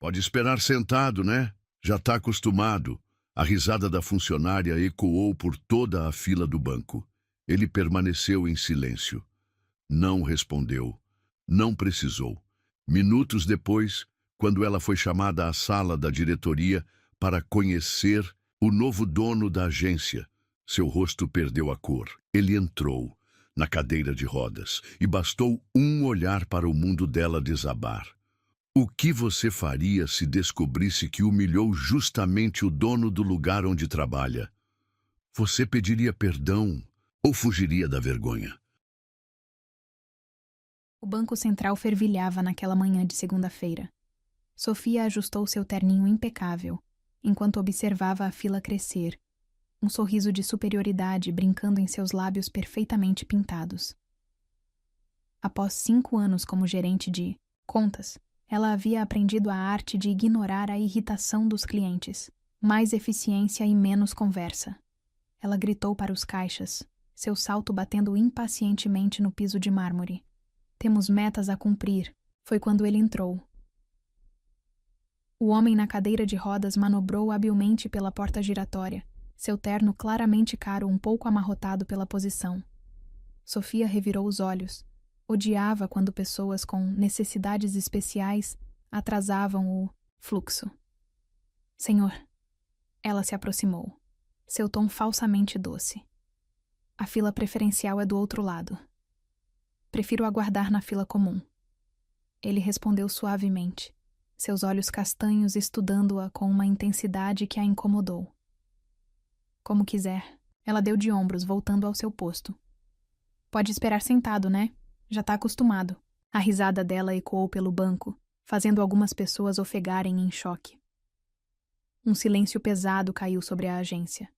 Pode esperar sentado, né? Já está acostumado. A risada da funcionária ecoou por toda a fila do banco. Ele permaneceu em silêncio. Não respondeu. Não precisou. Minutos depois, quando ela foi chamada à sala da diretoria para conhecer o novo dono da agência, seu rosto perdeu a cor. Ele entrou na cadeira de rodas e bastou um olhar para o mundo dela desabar. O que você faria se descobrisse que humilhou justamente o dono do lugar onde trabalha? Você pediria perdão ou fugiria da vergonha? O Banco Central fervilhava naquela manhã de segunda-feira. Sofia ajustou seu terninho impecável, enquanto observava a fila crescer, um sorriso de superioridade brincando em seus lábios perfeitamente pintados. Após 5 anos como gerente de contas, ela havia aprendido a arte de ignorar a irritação dos clientes. Mais eficiência e menos conversa. Ela gritou para os caixas, seu salto batendo impacientemente no piso de mármore. Temos metas a cumprir. Foi quando ele entrou. O homem na cadeira de rodas manobrou habilmente pela porta giratória, seu terno claramente caro um pouco amarrotado pela posição. Sofia revirou os olhos. Odiava quando pessoas com necessidades especiais atrasavam o fluxo. Senhor. Ela se aproximou, seu tom falsamente doce. A fila preferencial é do outro lado. Prefiro aguardar na fila comum. Ele respondeu suavemente, seus olhos castanhos estudando-a com uma intensidade que a incomodou. Como quiser. Ela deu de ombros, voltando ao seu posto. Pode esperar sentado, né? Já tá acostumado. A risada dela ecoou pelo banco, fazendo algumas pessoas ofegarem em choque. Um silêncio pesado caiu sobre a agência.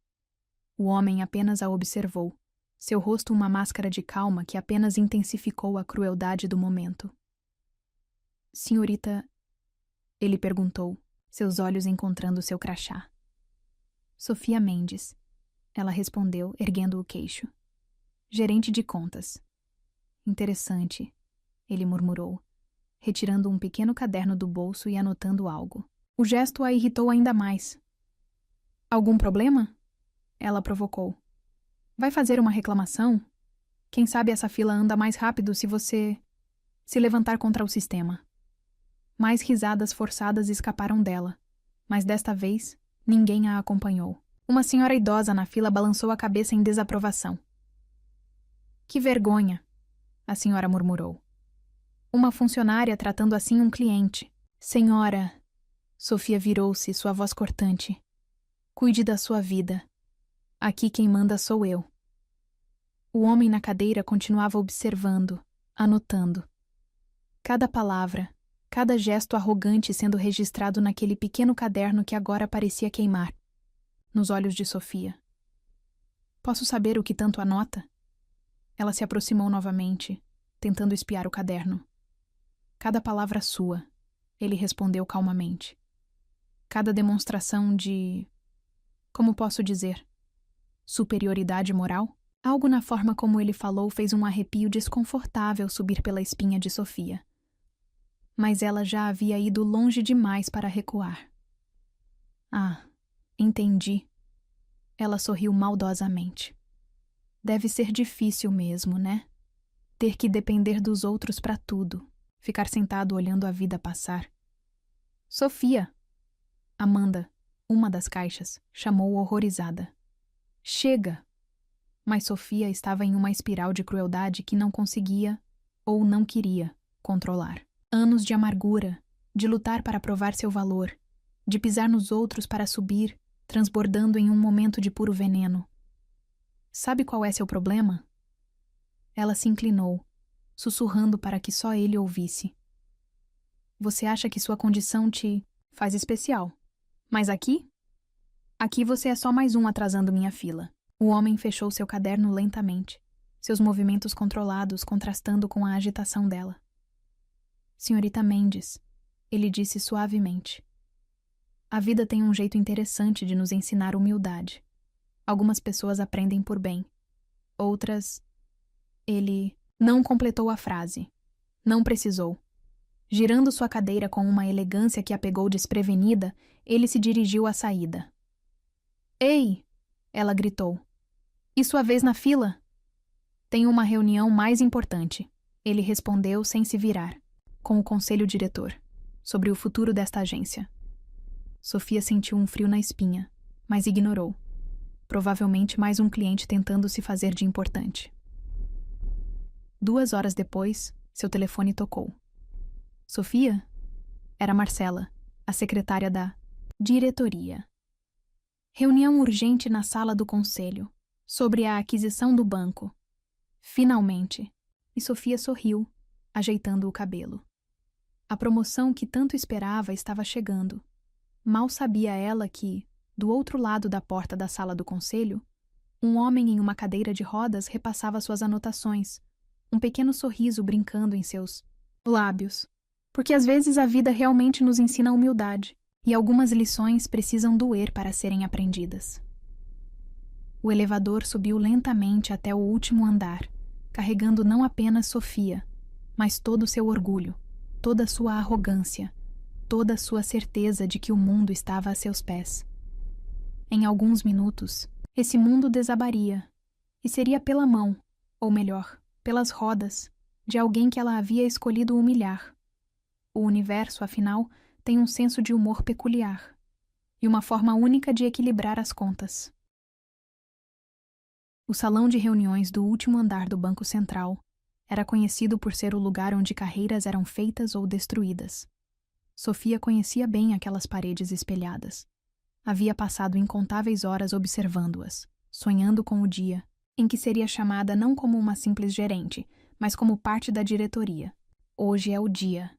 O homem apenas a observou, seu rosto uma máscara de calma que apenas intensificou a crueldade do momento. Senhorita, ele perguntou, seus olhos encontrando seu crachá. Sofia Mendes, ela respondeu, erguendo o queixo. Gerente de contas. Interessante, ele murmurou, retirando um pequeno caderno do bolso e anotando algo. O gesto a irritou ainda mais. Algum problema? Ela provocou. Vai fazer uma reclamação? Quem sabe essa fila anda mais rápido se você se levantar contra o sistema. Mais risadas forçadas escaparam dela, mas desta vez ninguém a acompanhou. Uma senhora idosa na fila balançou a cabeça em desaprovação. Que vergonha, a senhora murmurou. Uma funcionária tratando assim um cliente. Senhora, Sofia virou-se, sua voz cortante. Cuide da sua vida. Aqui quem manda sou eu. O homem na cadeira continuava observando, anotando. Cada palavra, cada gesto arrogante sendo registrado naquele pequeno caderno que agora parecia queimar. Nos olhos de Sofia. Posso saber o que tanto anota? Ela se aproximou novamente, tentando espiar o caderno. Cada palavra sua, ele respondeu calmamente. Cada demonstração de... Como posso dizer? Superioridade moral? Algo na forma como ele falou fez um arrepio desconfortável subir pela espinha de Sofia. Mas ela já havia ido longe demais para recuar. Ah, entendi. Ela sorriu maldosamente. Deve ser difícil mesmo, né? Ter que depender dos outros para tudo. Ficar sentado olhando a vida passar. Sofia! Amanda, uma das caixas, chamou horrorizada. Chega! Mas Sofia estava em uma espiral de crueldade que não conseguia, ou não queria, controlar. Anos de amargura, de lutar para provar seu valor, de pisar nos outros para subir, transbordando em um momento de puro veneno. Sabe qual é seu problema? Ela se inclinou, sussurrando para que só ele ouvisse. Você acha que sua condição te faz especial. Mas aqui? Aqui você é só mais um atrasando minha fila. O homem fechou seu caderno lentamente, seus movimentos controlados contrastando com a agitação dela. Senhorita Mendes, ele disse suavemente. A vida tem um jeito interessante de nos ensinar humildade. Algumas pessoas aprendem por bem. Outras... Ele não completou a frase. Não precisou. Girando sua cadeira com uma elegância que a pegou desprevenida, ele se dirigiu à saída. Ei! Ela gritou. E sua vez na fila? Tenho uma reunião mais importante, ele respondeu sem se virar, com o conselho diretor, sobre o futuro desta agência. Sofia sentiu um frio na espinha, mas ignorou. Provavelmente mais um cliente tentando se fazer de importante. 2 horas depois, seu telefone tocou. Sofia? Era Marcela, a secretária da diretoria. Reunião urgente na sala do conselho, sobre a aquisição do banco. Finalmente. E Sofia sorriu, ajeitando o cabelo. A promoção que tanto esperava estava chegando. Mal sabia ela que, do outro lado da porta da sala do conselho, um homem em uma cadeira de rodas repassava suas anotações, um pequeno sorriso brincando em seus lábios. Porque às vezes a vida realmente nos ensina a humildade, e algumas lições precisam doer para serem aprendidas. O elevador subiu lentamente até o último andar, carregando não apenas Sofia, mas todo o seu orgulho, toda a sua arrogância, toda a sua certeza de que o mundo estava a seus pés. Em alguns minutos, esse mundo desabaria, e seria pela mão, ou melhor, pelas rodas, de alguém que ela havia escolhido humilhar. O universo, afinal, tem um senso de humor peculiar, e uma forma única de equilibrar as contas. O salão de reuniões do último andar do Banco Central era conhecido por ser o lugar onde carreiras eram feitas ou destruídas. Sofia conhecia bem aquelas paredes espelhadas. Havia passado incontáveis horas observando-as, sonhando com o dia em que seria chamada não como uma simples gerente, mas como parte da diretoria. Hoje é o dia,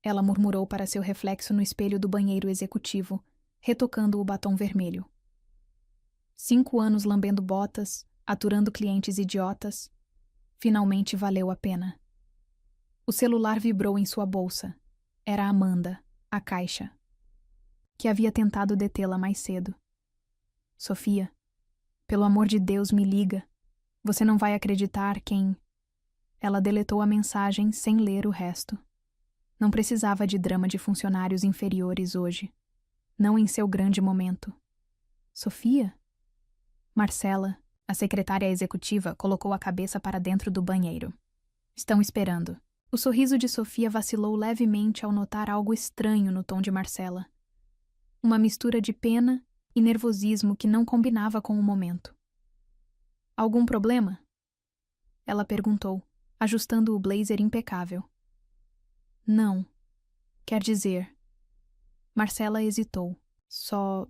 ela murmurou para seu reflexo no espelho do banheiro executivo, retocando o batom vermelho. 5 anos lambendo botas, aturando clientes idiotas. Finalmente valeu a pena. O celular vibrou em sua bolsa. Era Amanda, a caixa, que havia tentado detê-la mais cedo. Sofia, pelo amor de Deus, me liga. Você não vai acreditar quem... Ela deletou a mensagem sem ler o resto. Não precisava de drama de funcionários inferiores hoje. Não em seu grande momento. Sofia? Marcela, a secretária executiva, colocou a cabeça para dentro do banheiro. Estão esperando. O sorriso de Sofia vacilou levemente ao notar algo estranho no tom de Marcela. Uma mistura de pena e nervosismo que não combinava com o momento. Algum problema? Ela perguntou, ajustando o blazer impecável. Não. Quer dizer... Marcela hesitou. Só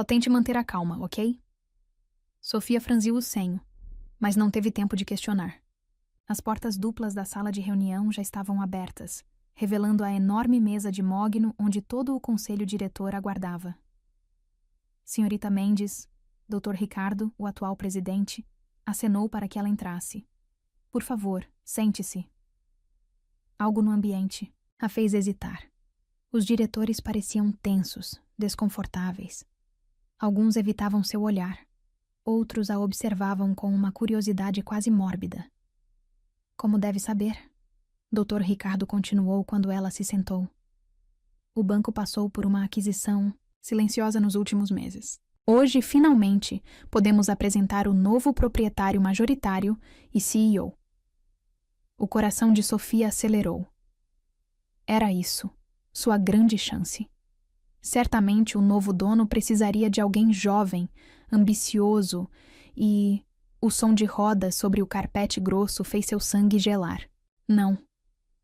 tente manter a calma, ok? Sofia franziu o senho, mas não teve tempo de questionar. As portas duplas da sala de reunião já estavam abertas, revelando a enorme mesa de mogno onde todo o conselho diretor aguardava. Senhorita Mendes, Dr. Ricardo, o atual presidente, acenou para que ela entrasse. Por favor, sente-se. Algo no ambiente a fez hesitar. Os diretores pareciam tensos, desconfortáveis. Alguns evitavam seu olhar. Outros a observavam com uma curiosidade quase mórbida. Como deve saber, Dr. Ricardo continuou quando ela se sentou. O banco passou por uma aquisição silenciosa nos últimos meses. Hoje, finalmente, podemos apresentar o novo proprietário majoritário e CEO. O coração de Sofia acelerou. Era isso, sua grande chance. Certamente o novo dono precisaria de alguém jovem, ambicioso e... O som de rodas sobre o carpete grosso fez seu sangue gelar. Não,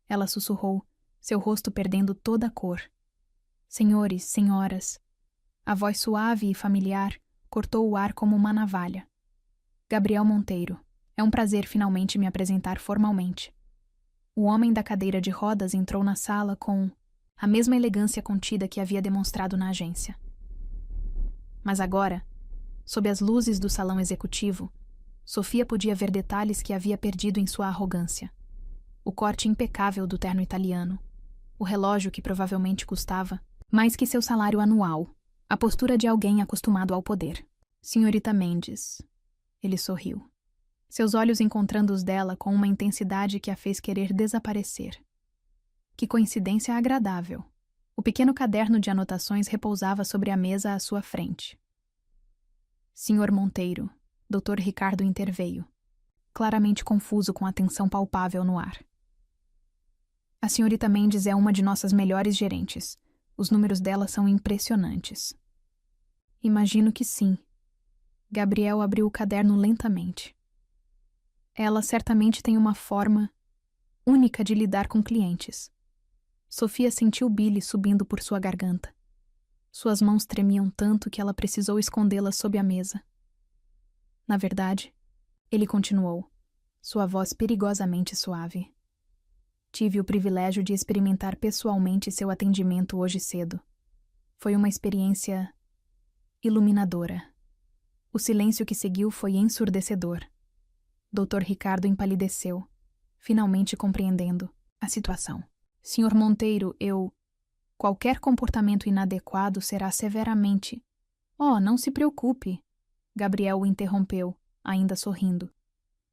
ela sussurrou, seu rosto perdendo toda a cor. Senhores, senhoras. A voz suave e familiar cortou o ar como uma navalha. Gabriel Monteiro, é um prazer finalmente me apresentar formalmente. O homem da cadeira de rodas entrou na sala com a mesma elegância contida que havia demonstrado na agência. Mas agora, sob as luzes do salão executivo, Sofia podia ver detalhes que havia perdido em sua arrogância. O corte impecável do terno italiano, o relógio que provavelmente custava mais que seu salário anual, a postura de alguém acostumado ao poder. Senhorita Mendes. Ele sorriu. Seus olhos encontrando os dela com uma intensidade que a fez querer desaparecer. Que coincidência agradável. O pequeno caderno de anotações repousava sobre a mesa à sua frente. Senhor Monteiro, Dr. Ricardo interveio, claramente confuso com a tensão palpável no ar. A senhorita Mendes é uma de nossas melhores gerentes. Os números dela são impressionantes. Imagino que sim. Gabriel abriu o caderno lentamente. Ela certamente tem uma forma única de lidar com clientes. Sofia sentiu bile subindo por sua garganta. Suas mãos tremiam tanto que ela precisou escondê-las sob a mesa. Na verdade, ele continuou, sua voz perigosamente suave. Tive o privilégio de experimentar pessoalmente seu atendimento hoje cedo. Foi uma experiência iluminadora. O silêncio que seguiu foi ensurdecedor. Dr. Ricardo empalideceu, finalmente compreendendo a situação. Senhor Monteiro, qualquer comportamento inadequado será severamente... Oh, não se preocupe. Gabriel o interrompeu, ainda sorrindo.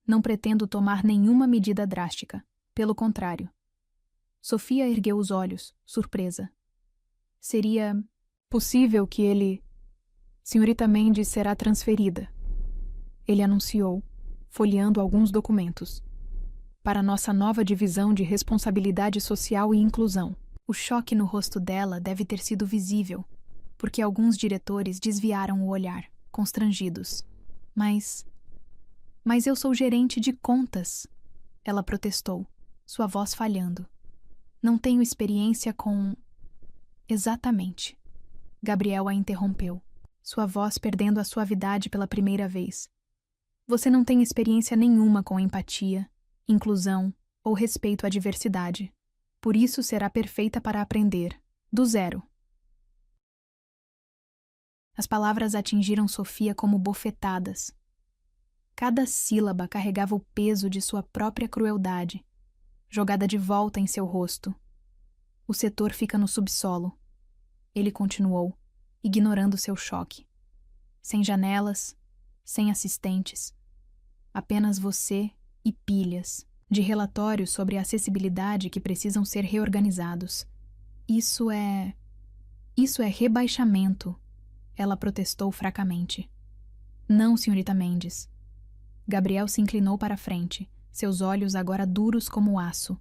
Não pretendo tomar nenhuma medida drástica. Pelo contrário. Sofia ergueu os olhos, surpresa. Seria possível que ele... Senhorita Mendes será transferida. Ele anunciou, folheando alguns documentos. Para nossa nova divisão de responsabilidade social e inclusão. O choque no rosto dela deve ter sido visível, porque alguns diretores desviaram o olhar, constrangidos. Mas eu sou gerente de contas, ela protestou, sua voz falhando. Não tenho experiência com... Exatamente. Gabriel a interrompeu, sua voz perdendo a suavidade pela primeira vez. Você não tem experiência nenhuma com empatia, inclusão ou respeito à diversidade. Por isso será perfeita para aprender, do zero. As palavras atingiram Sofia como bofetadas. Cada sílaba carregava o peso de sua própria crueldade, jogada de volta em seu rosto. O setor fica no subsolo. Ele continuou, ignorando seu choque. Sem janelas, sem assistentes. Apenas você e pilhas de relatórios sobre a acessibilidade que precisam ser reorganizados. Isso é rebaixamento, ela protestou fracamente. Não, senhorita Mendes. Gabriel se inclinou para a frente, seus olhos agora duros como aço.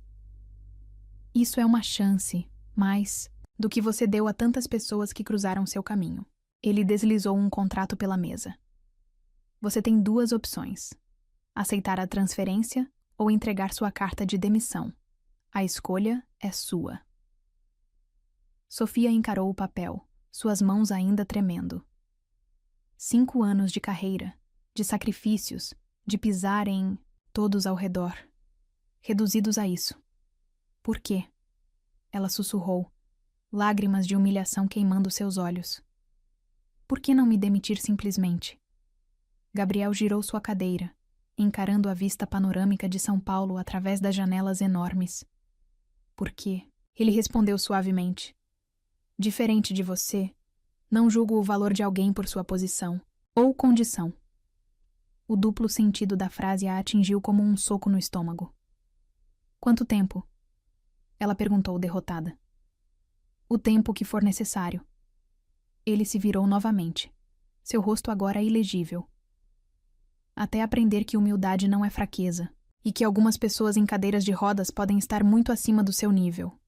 Isso é uma chance, mais do que você deu a tantas pessoas que cruzaram seu caminho. Ele deslizou um contrato pela mesa. Você tem duas opções: aceitar a transferência ou entregar sua carta de demissão. A escolha é sua. Sofia encarou o papel, suas mãos ainda tremendo. 5 anos de carreira, de sacrifícios, de pisar em todos ao redor, reduzidos a isso. Por quê? Ela sussurrou, lágrimas de humilhação queimando seus olhos. Por que não me demitir simplesmente? Gabriel girou sua cadeira, encarando a vista panorâmica de São Paulo através das janelas enormes. Por quê? Ele respondeu suavemente. Diferente de você, não julgo o valor de alguém por sua posição ou condição. O duplo sentido da frase a atingiu como um soco no estômago. Quanto tempo? Ela perguntou, derrotada. O tempo que for necessário. Ele se virou novamente, seu rosto agora ilegível. Até aprender que humildade não é fraqueza, e que algumas pessoas em cadeiras de rodas podem estar muito acima do seu nível.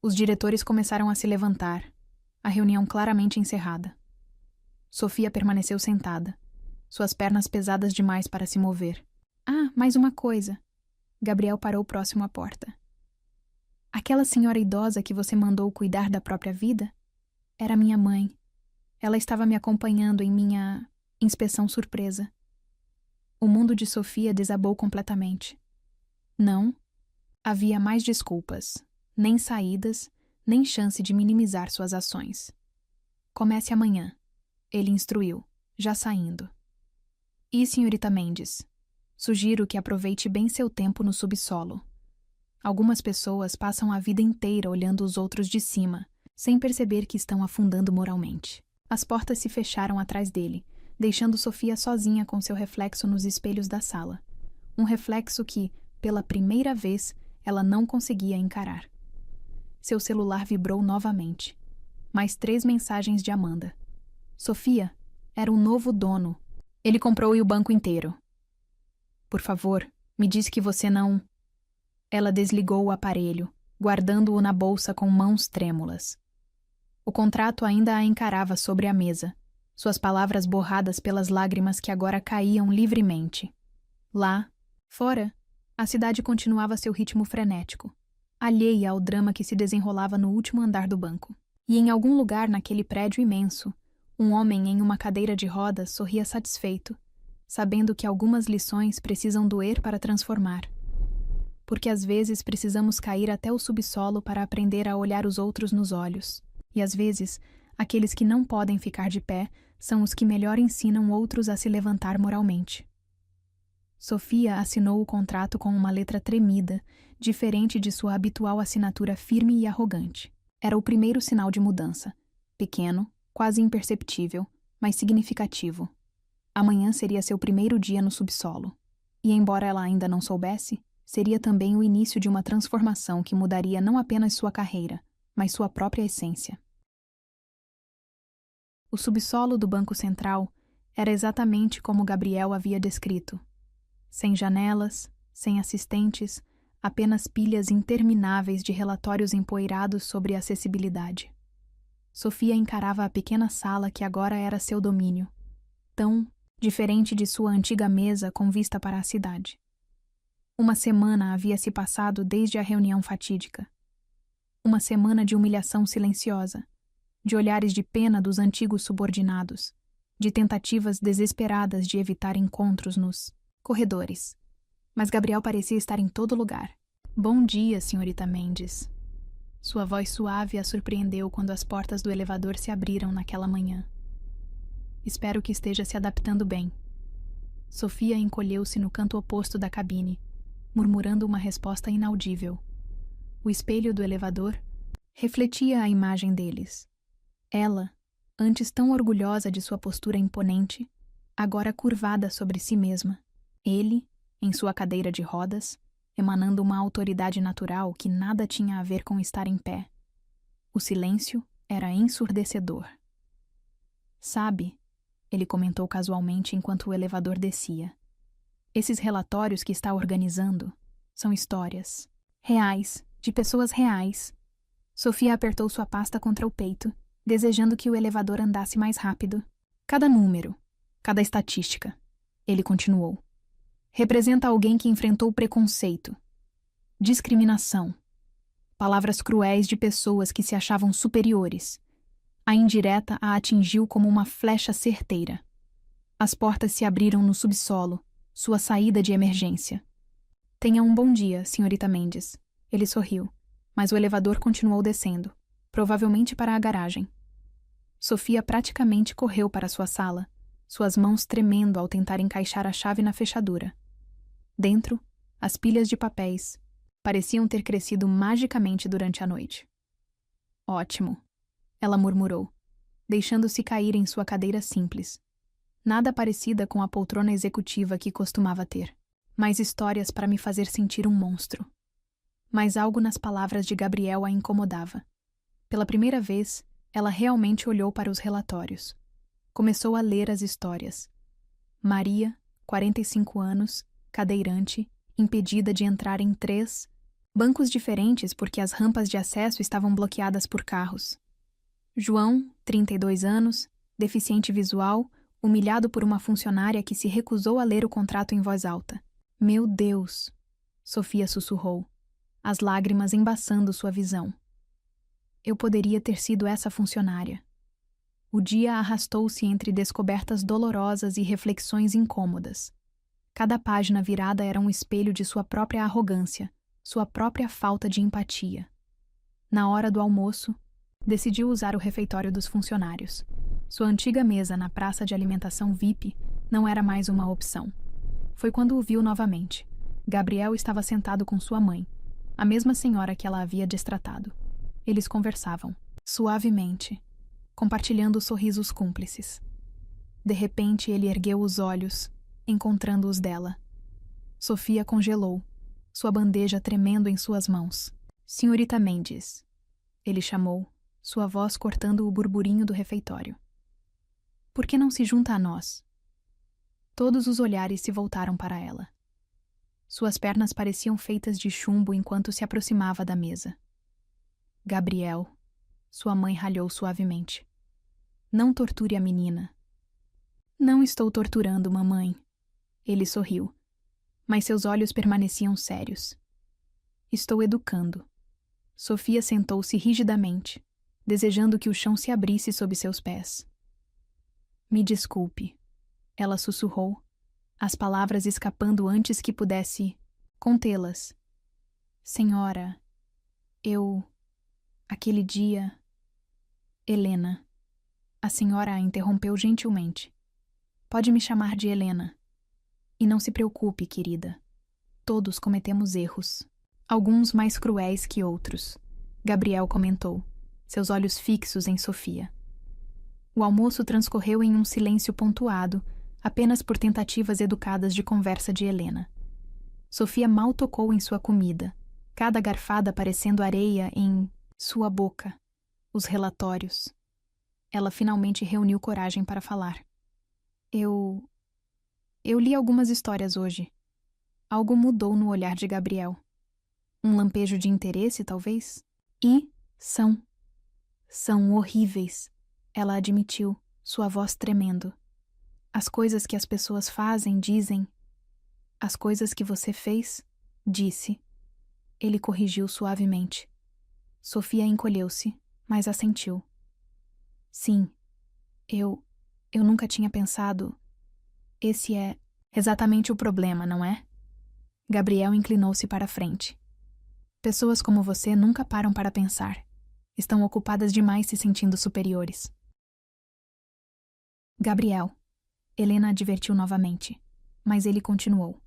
Os diretores começaram a se levantar, a reunião claramente encerrada. Sofia permaneceu sentada, suas pernas pesadas demais para se mover. Ah, mais uma coisa. Gabriel parou próximo à porta. Aquela senhora idosa que você mandou cuidar da própria vida? Era minha mãe. Ela estava me acompanhando em minha inspeção surpresa. O mundo de Sofia desabou completamente. Não havia mais desculpas, nem saídas, nem chance de minimizar suas ações. Comece amanhã, ele instruiu, já saindo. E, senhorita Mendes, sugiro que aproveite bem seu tempo no subsolo. Algumas pessoas passam a vida inteira olhando os outros de cima, sem perceber que estão afundando moralmente. As portas se fecharam atrás dele, deixando Sofia sozinha com seu reflexo nos espelhos da sala. Um reflexo que, pela primeira vez, ela não conseguia encarar. Seu celular vibrou novamente. Mais 3 mensagens de Amanda. Sofia, era o novo dono. Ele comprou o banco inteiro. Por favor, me diz que você não... Ela desligou o aparelho, guardando-o na bolsa com mãos trêmulas. O contrato ainda a encarava sobre a mesa, suas palavras borradas pelas lágrimas que agora caíam livremente. Lá, fora, a cidade continuava seu ritmo frenético, alheia ao drama que se desenrolava no último andar do banco. E em algum lugar naquele prédio imenso, um homem em uma cadeira de rodas sorria satisfeito, sabendo que algumas lições precisam doer para transformar. Porque às vezes precisamos cair até o subsolo para aprender a olhar os outros nos olhos. E às vezes, aqueles que não podem ficar de pé são os que melhor ensinam outros a se levantar moralmente. Sofia assinou o contrato com uma letra tremida, diferente de sua habitual assinatura firme e arrogante. Era o primeiro sinal de mudança. Pequeno, quase imperceptível, mas significativo. Amanhã seria seu primeiro dia no subsolo. E embora ela ainda não soubesse, seria também o início de uma transformação que mudaria não apenas sua carreira, mas sua própria essência. O subsolo do Banco Central era exatamente como Gabriel havia descrito. Sem janelas, sem assistentes, apenas pilhas intermináveis de relatórios empoeirados sobre acessibilidade. Sofia encarava a pequena sala que agora era seu domínio, tão diferente de sua antiga mesa com vista para a cidade. Uma semana havia se passado desde a reunião fatídica. Uma semana de humilhação silenciosa, de olhares de pena dos antigos subordinados, de tentativas desesperadas de evitar encontros nos corredores. Mas Gabriel parecia estar em todo lugar. Bom dia, senhorita Mendes. Sua voz suave a surpreendeu quando as portas do elevador se abriram naquela manhã. Espero que esteja se adaptando bem. Sofia encolheu-se no canto oposto da cabine, murmurando uma resposta inaudível. O espelho do elevador refletia a imagem deles. Ela, antes tão orgulhosa de sua postura imponente, agora curvada sobre si mesma. Ele, em sua cadeira de rodas, emanando uma autoridade natural que nada tinha a ver com estar em pé. O silêncio era ensurdecedor. Sabe, ele comentou casualmente enquanto o elevador descia. Esses relatórios que está organizando são histórias reais, de pessoas reais. Sofia apertou sua pasta contra o peito, desejando que o elevador andasse mais rápido. Cada número, cada estatística, ele continuou, representa alguém que enfrentou preconceito, discriminação, palavras cruéis de pessoas que se achavam superiores. A indireta a atingiu como uma flecha certeira. As portas se abriram no subsolo, sua saída de emergência. Tenha um bom dia, senhorita Mendes. Ele sorriu, mas o elevador continuou descendo, provavelmente para a garagem. Sofia praticamente correu para sua sala, suas mãos tremendo ao tentar encaixar a chave na fechadura. Dentro, as pilhas de papéis pareciam ter crescido magicamente durante a noite. Ótimo, ela murmurou, deixando-se cair em sua cadeira simples. Nada parecida com a poltrona executiva que costumava ter. Mais histórias para me fazer sentir um monstro. Mas algo nas palavras de Gabriel a incomodava. Pela primeira vez, ela realmente olhou para os relatórios. Começou a ler as histórias. Maria, 45 anos, cadeirante, impedida de entrar em 3 bancos diferentes porque as rampas de acesso estavam bloqueadas por carros. João, 32 anos, deficiente visual, humilhado por uma funcionária que se recusou a ler o contrato em voz alta. Meu Deus! Sofia sussurrou, as lágrimas embaçando sua visão. Eu poderia ter sido essa funcionária. O dia arrastou-se entre descobertas dolorosas e reflexões incômodas. Cada página virada era um espelho de sua própria arrogância, sua própria falta de empatia. Na hora do almoço, decidiu usar o refeitório dos funcionários. Sua antiga mesa na praça de alimentação VIP não era mais uma opção. Foi quando o viu novamente. Gabriel estava sentado com sua mãe, a mesma senhora que ela havia destratado. Eles conversavam, suavemente, compartilhando sorrisos cúmplices. De repente, ele ergueu os olhos, encontrando os dela. Sofia congelou, sua bandeja tremendo em suas mãos. Senhorita Mendes, Ele chamou, sua voz cortando o burburinho do refeitório. Por que não se junta a nós? Todos os olhares se voltaram para ela. Suas pernas pareciam feitas de chumbo enquanto se aproximava da mesa. Gabriel, sua mãe ralhou suavemente. Não torture a menina. Não estou torturando, mamãe. Ele sorriu, mas seus olhos permaneciam sérios. Estou educando. Sofia sentou-se rigidamente, desejando que o chão se abrisse sob seus pés. Me desculpe, ela sussurrou, as palavras escapando antes que pudesse contê-las. Senhora, aquele dia... Helena. A senhora a interrompeu gentilmente. Pode me chamar de Helena. E não se preocupe, querida. Todos cometemos erros. Alguns mais cruéis que outros. Gabriel comentou, seus olhos fixos em Sofia. O almoço transcorreu em um silêncio pontuado, apenas por tentativas educadas de conversa de Helena. Sofia mal tocou em sua comida, cada garfada parecendo areia em sua boca. Os relatórios. Ela finalmente reuniu coragem para falar. Eu li algumas histórias hoje. Algo mudou no olhar de Gabriel. Um lampejo de interesse, talvez? E são horríveis, ela admitiu, sua voz tremendo. As coisas que as pessoas fazem, dizem. As coisas que você fez, disse. Ele corrigiu suavemente. Sofia encolheu-se, mas assentiu. Sim, eu nunca tinha pensado. Esse é exatamente o problema, não é? Gabriel inclinou-se para a frente. Pessoas como você nunca param para pensar. Estão ocupadas demais se sentindo superiores. Gabriel. Helena advertiu novamente, mas ele continuou.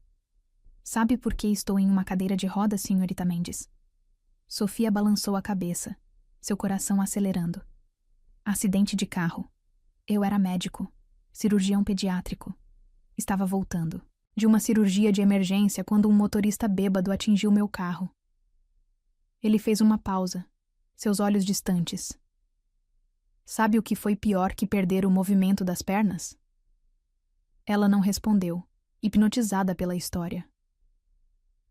Sabe por que estou em uma cadeira de rodas, senhorita Mendes? Sofia balançou a cabeça, seu coração acelerando. Acidente de carro. Eu era médico, cirurgião pediátrico. Estava voltando de uma cirurgia de emergência quando um motorista bêbado atingiu meu carro. Ele fez uma pausa, seus olhos distantes. Sabe o que foi pior que perder o movimento das pernas? Ela não respondeu, hipnotizada pela história.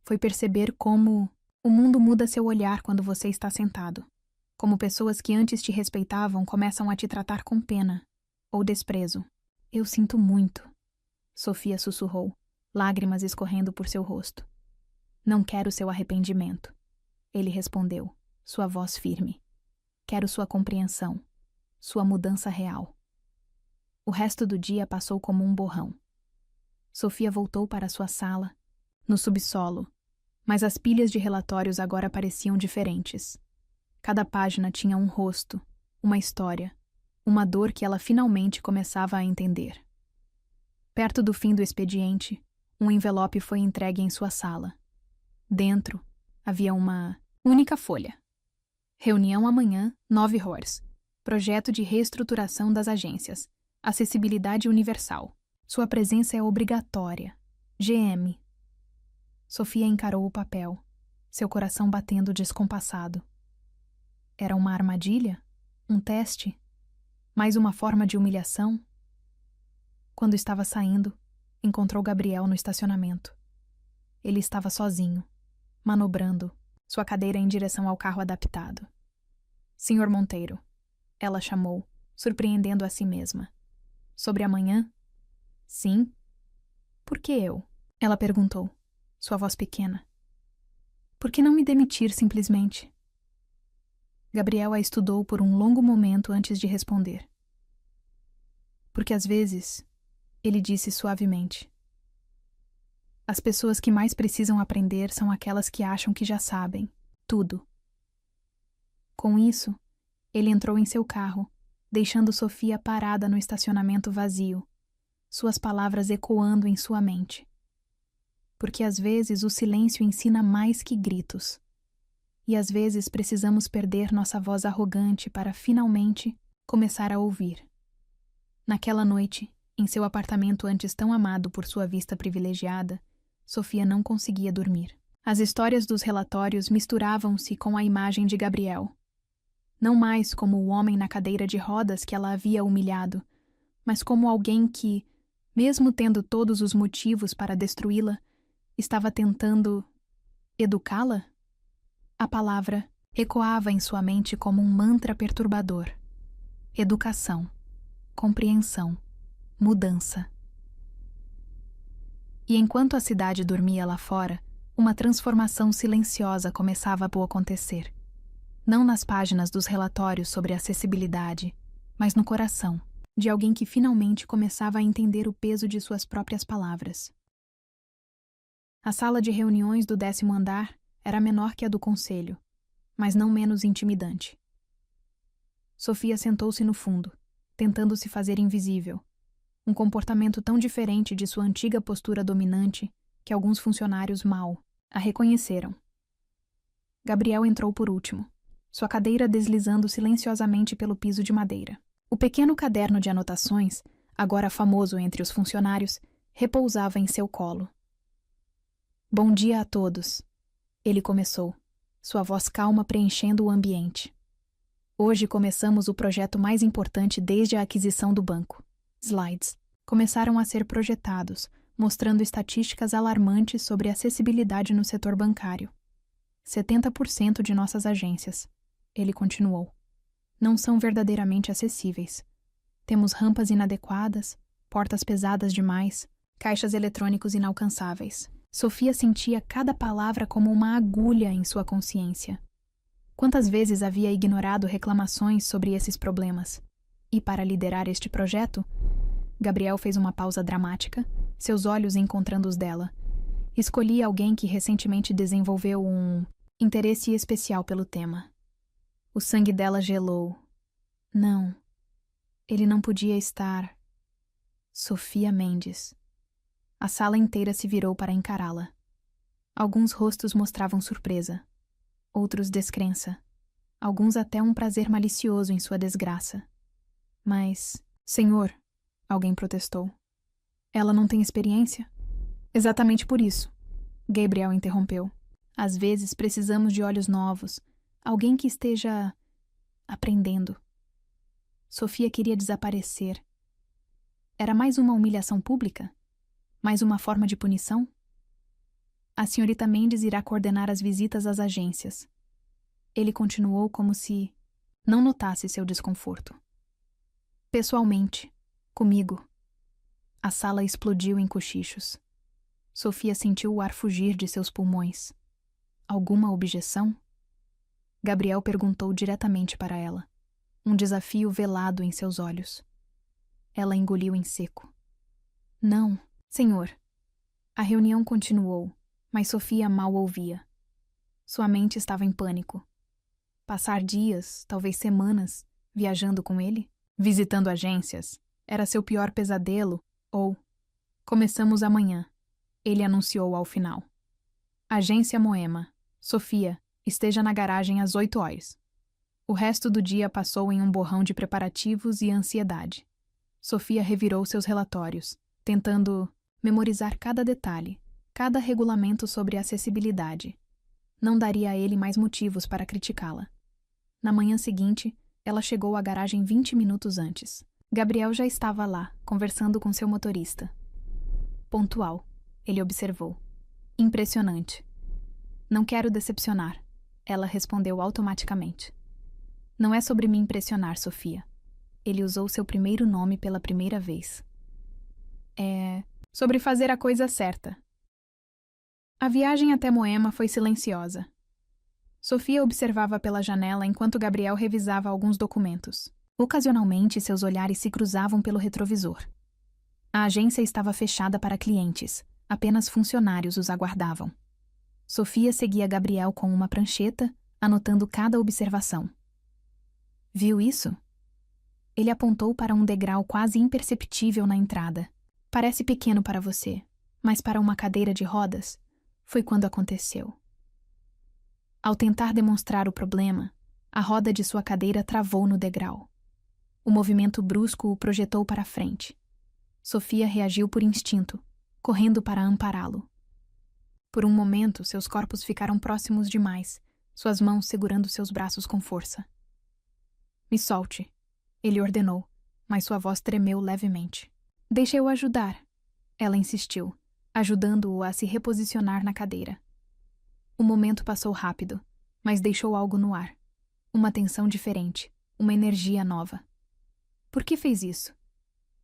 Foi perceber como o mundo muda seu olhar quando você está sentado. Como pessoas que antes te respeitavam começam a te tratar com pena ou desprezo. Eu sinto muito, Sofia sussurrou, lágrimas escorrendo por seu rosto. Não quero seu arrependimento. Ele respondeu, sua voz firme. Quero sua compreensão, sua mudança real. O resto do dia passou como um borrão. Sofia voltou para sua sala, no subsolo, mas as pilhas de relatórios agora pareciam diferentes. Cada página tinha um rosto, uma história, uma dor que ela finalmente começava a entender. Perto do fim do expediente, um envelope foi entregue em sua sala. Dentro, havia uma única folha. Reunião amanhã, 9 horas. Projeto de reestruturação das agências. Acessibilidade universal. Sua presença é obrigatória. GM. Sofia encarou o papel, seu coração batendo descompassado. Era uma armadilha? Um teste? Mais uma forma de humilhação? Quando estava saindo, encontrou Gabriel no estacionamento. Ele estava sozinho, manobrando sua cadeira em direção ao carro adaptado. Senhor Monteiro, ela chamou, surpreendendo a si mesma. Sobre amanhã? Sim. Por que eu? Ela perguntou, sua voz pequena. Por que não me demitir simplesmente? Gabriel a estudou por um longo momento antes de responder. Porque às vezes, ele disse suavemente, as pessoas que mais precisam aprender são aquelas que acham que já sabem tudo. Com isso, ele entrou em seu carro, deixando Sofia parada no estacionamento vazio, suas palavras ecoando em sua mente. Porque às vezes o silêncio ensina mais que gritos. E às vezes precisamos perder nossa voz arrogante para finalmente começar a ouvir. Naquela noite, em seu apartamento antes tão amado por sua vista privilegiada, Sofia não conseguia dormir. As histórias dos relatórios misturavam-se com a imagem de Gabriel. Não mais como o homem na cadeira de rodas que ela havia humilhado, mas como alguém que, mesmo tendo todos os motivos para destruí-la, estava tentando educá-la? A palavra ecoava em sua mente como um mantra perturbador. Educação, compreensão, mudança. E enquanto a cidade dormia lá fora, uma transformação silenciosa começava a acontecer. Não nas páginas dos relatórios sobre acessibilidade, mas no coração de alguém que finalmente começava a entender o peso de suas próprias palavras. A sala de reuniões do 10º andar era menor que a do conselho, mas não menos intimidante. Sofia sentou-se no fundo, tentando se fazer invisível, um comportamento tão diferente de sua antiga postura dominante que alguns funcionários mal a reconheceram. Gabriel entrou por último, sua cadeira deslizando silenciosamente pelo piso de madeira. O pequeno caderno de anotações, agora famoso entre os funcionários, repousava em seu colo. Bom dia a todos, ele começou, sua voz calma preenchendo o ambiente. Hoje começamos o projeto mais importante desde a aquisição do banco. Slides começaram a ser projetados, mostrando estatísticas alarmantes sobre acessibilidade no setor bancário. 70% de nossas agências, ele continuou, não são verdadeiramente acessíveis. Temos rampas inadequadas, portas pesadas demais, caixas eletrônicos inalcançáveis. Sofia sentia cada palavra como uma agulha em sua consciência. Quantas vezes havia ignorado reclamações sobre esses problemas? E para liderar este projeto, Gabriel fez uma pausa dramática, seus olhos encontrando os dela. Escolhi alguém que recentemente desenvolveu um interesse especial pelo tema. O sangue dela gelou. Não. Ele não podia estar. Sofia Mendes. A sala inteira se virou para encará-la. Alguns rostos mostravam surpresa, outros descrença, alguns até um prazer malicioso em sua desgraça. Mas, senhor, alguém protestou. Ela não tem experiência? Exatamente por isso, Gabriel interrompeu. Às vezes precisamos de olhos novos, alguém que esteja aprendendo. Sofia queria desaparecer. Era mais uma humilhação pública? Mais uma forma de punição? A senhorita Mendes irá coordenar as visitas às agências. Ele continuou como se não notasse seu desconforto. Pessoalmente, comigo. A sala explodiu em cochichos. Sofia sentiu o ar fugir de seus pulmões. Alguma objeção? Gabriel perguntou diretamente para ela, um desafio velado em seus olhos. Ela engoliu em seco. Não, senhor. A reunião continuou, mas Sofia mal ouvia. Sua mente estava em pânico. Passar dias, talvez semanas, viajando com ele? Visitando agências? Era seu pior pesadelo? Ou... Começamos amanhã, ele anunciou ao final. Agência Moema. Sofia, esteja na garagem às 8 horas. O resto do dia passou em um borrão de preparativos e ansiedade. Sofia revirou seus relatórios, tentando memorizar cada detalhe, cada regulamento sobre acessibilidade. Não daria a ele mais motivos para criticá-la. Na manhã seguinte, ela chegou à garagem 20 minutos antes. Gabriel já estava lá, conversando com seu motorista. Pontual, ele observou. Impressionante. Não quero decepcionar, ela respondeu automaticamente. Não é sobre me impressionar, Sofia. Ele usou seu primeiro nome pela primeira vez. É sobre fazer a coisa certa. A viagem até Moema foi silenciosa. Sofia observava pela janela enquanto Gabriel revisava alguns documentos. Ocasionalmente, seus olhares se cruzavam pelo retrovisor. A agência estava fechada para clientes. Apenas funcionários os aguardavam. Sofia seguia Gabriel com uma prancheta, anotando cada observação. Viu isso? Ele apontou para um degrau quase imperceptível na entrada. Parece pequeno para você, mas para uma cadeira de rodas, foi quando aconteceu. Ao tentar demonstrar o problema, a roda de sua cadeira travou no degrau. O movimento brusco o projetou para a frente. Sofia reagiu por instinto, correndo para ampará-lo. Por um momento, seus corpos ficaram próximos demais, suas mãos segurando seus braços com força. Me solte, ele ordenou, mas sua voz tremeu levemente. Deixe eu ajudar, ela insistiu, ajudando-o a se reposicionar na cadeira. O momento passou rápido, mas deixou algo no ar. Uma tensão diferente, uma energia nova. Por que fez isso?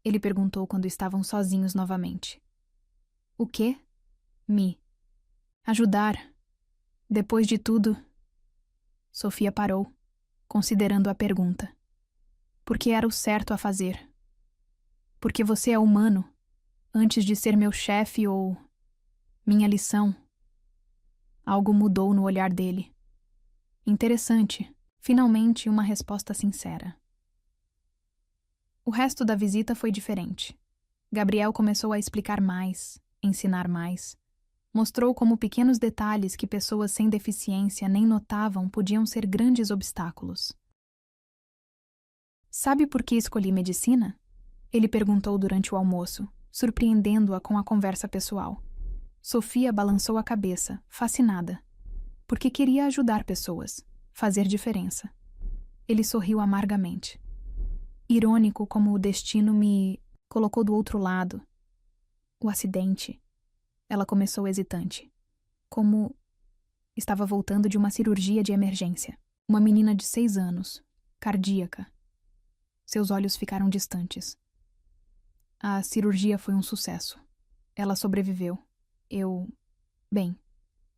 Ele perguntou quando estavam sozinhos novamente. O quê? Me. Ajudar. Depois de tudo. Sofia parou, considerando a pergunta. Porque era o certo a fazer. Porque você é humano, antes de ser meu chefe ou minha lição. Algo mudou no olhar dele. Interessante, finalmente uma resposta sincera. O resto da visita foi diferente. Gabriel começou a explicar mais, ensinar mais. Mostrou como pequenos detalhes que pessoas sem deficiência nem notavam podiam ser grandes obstáculos. Sabe por que escolhi medicina? Ele perguntou durante o almoço, surpreendendo-a com a conversa pessoal. Sofia balançou a cabeça, fascinada. Porque queria ajudar pessoas, fazer diferença. Ele sorriu amargamente. Irônico como o destino me colocou do outro lado. O acidente. Ela começou hesitante. Como estava voltando de uma cirurgia de emergência. Uma menina de 6 anos, cardíaca. Seus olhos ficaram distantes. A cirurgia foi um sucesso. Ela sobreviveu.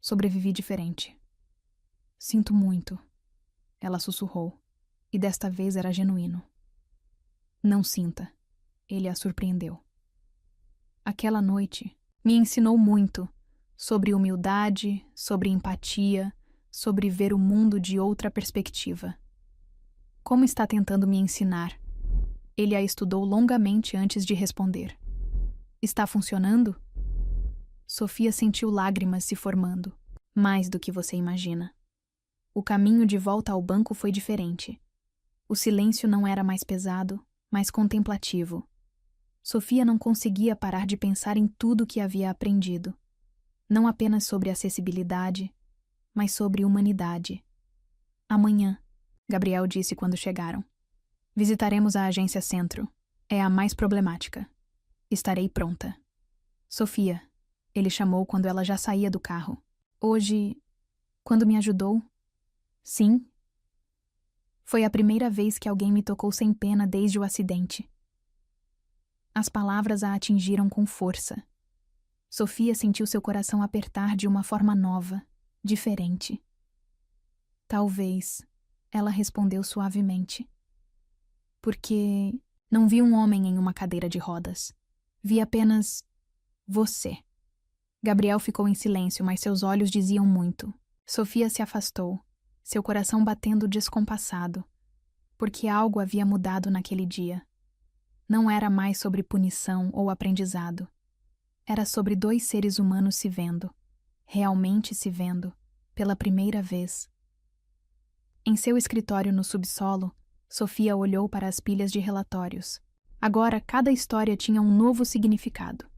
Sobrevivi diferente. Sinto muito. Ela sussurrou. E desta vez era genuíno. Não sinta. Ele a surpreendeu. Aquela noite me ensinou muito sobre humildade, sobre empatia, sobre ver o mundo de outra perspectiva. Como está tentando me ensinar? Ele a estudou longamente antes de responder. Está funcionando? Sofia sentiu lágrimas se formando. Mais do que você imagina. O caminho de volta ao banco foi diferente. O silêncio não era mais pesado, mas contemplativo. Sofia não conseguia parar de pensar em tudo que havia aprendido. Não apenas sobre acessibilidade, mas sobre humanidade. Amanhã, Gabriel disse quando chegaram. Visitaremos a agência Centro. É a mais problemática. Estarei pronta. Sofia, ele chamou quando ela já saía do carro. Hoje, quando me ajudou? Sim. Foi a primeira vez que alguém me tocou sem pena desde o acidente. As palavras a atingiram com força. Sofia sentiu seu coração apertar de uma forma nova, diferente. Talvez, ela respondeu suavemente. Porque não vi um homem em uma cadeira de rodas. Vi apenas você. Gabriel ficou em silêncio, mas seus olhos diziam muito. Sofia se afastou, seu coração batendo descompassado, porque algo havia mudado naquele dia. Não era mais sobre punição ou aprendizado. Era sobre 2 seres humanos se vendo, realmente se vendo, pela primeira vez. Em seu escritório no subsolo, Sofia olhou para as pilhas de relatórios. Agora, cada história tinha um novo significado.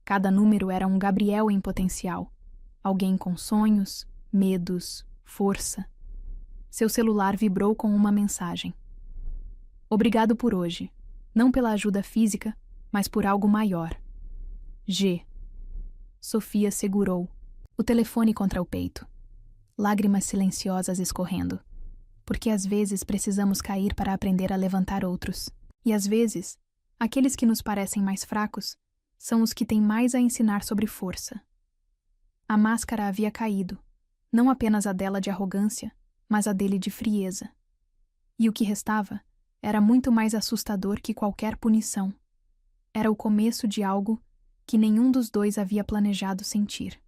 Cada número era um Gabriel em potencial. Alguém com sonhos, medos, força. Seu celular vibrou com uma mensagem. Obrigado por hoje. Não pela ajuda física, mas por algo maior. G. Sofia segurou o telefone contra o peito. Lágrimas silenciosas escorrendo. Porque às vezes precisamos cair para aprender a levantar outros. E às vezes, aqueles que nos parecem mais fracos são os que têm mais a ensinar sobre força. A máscara havia caído, não apenas a dela de arrogância, mas a dele de frieza. E o que restava era muito mais assustador que qualquer punição. Era o começo de algo que nenhum dos dois havia planejado sentir.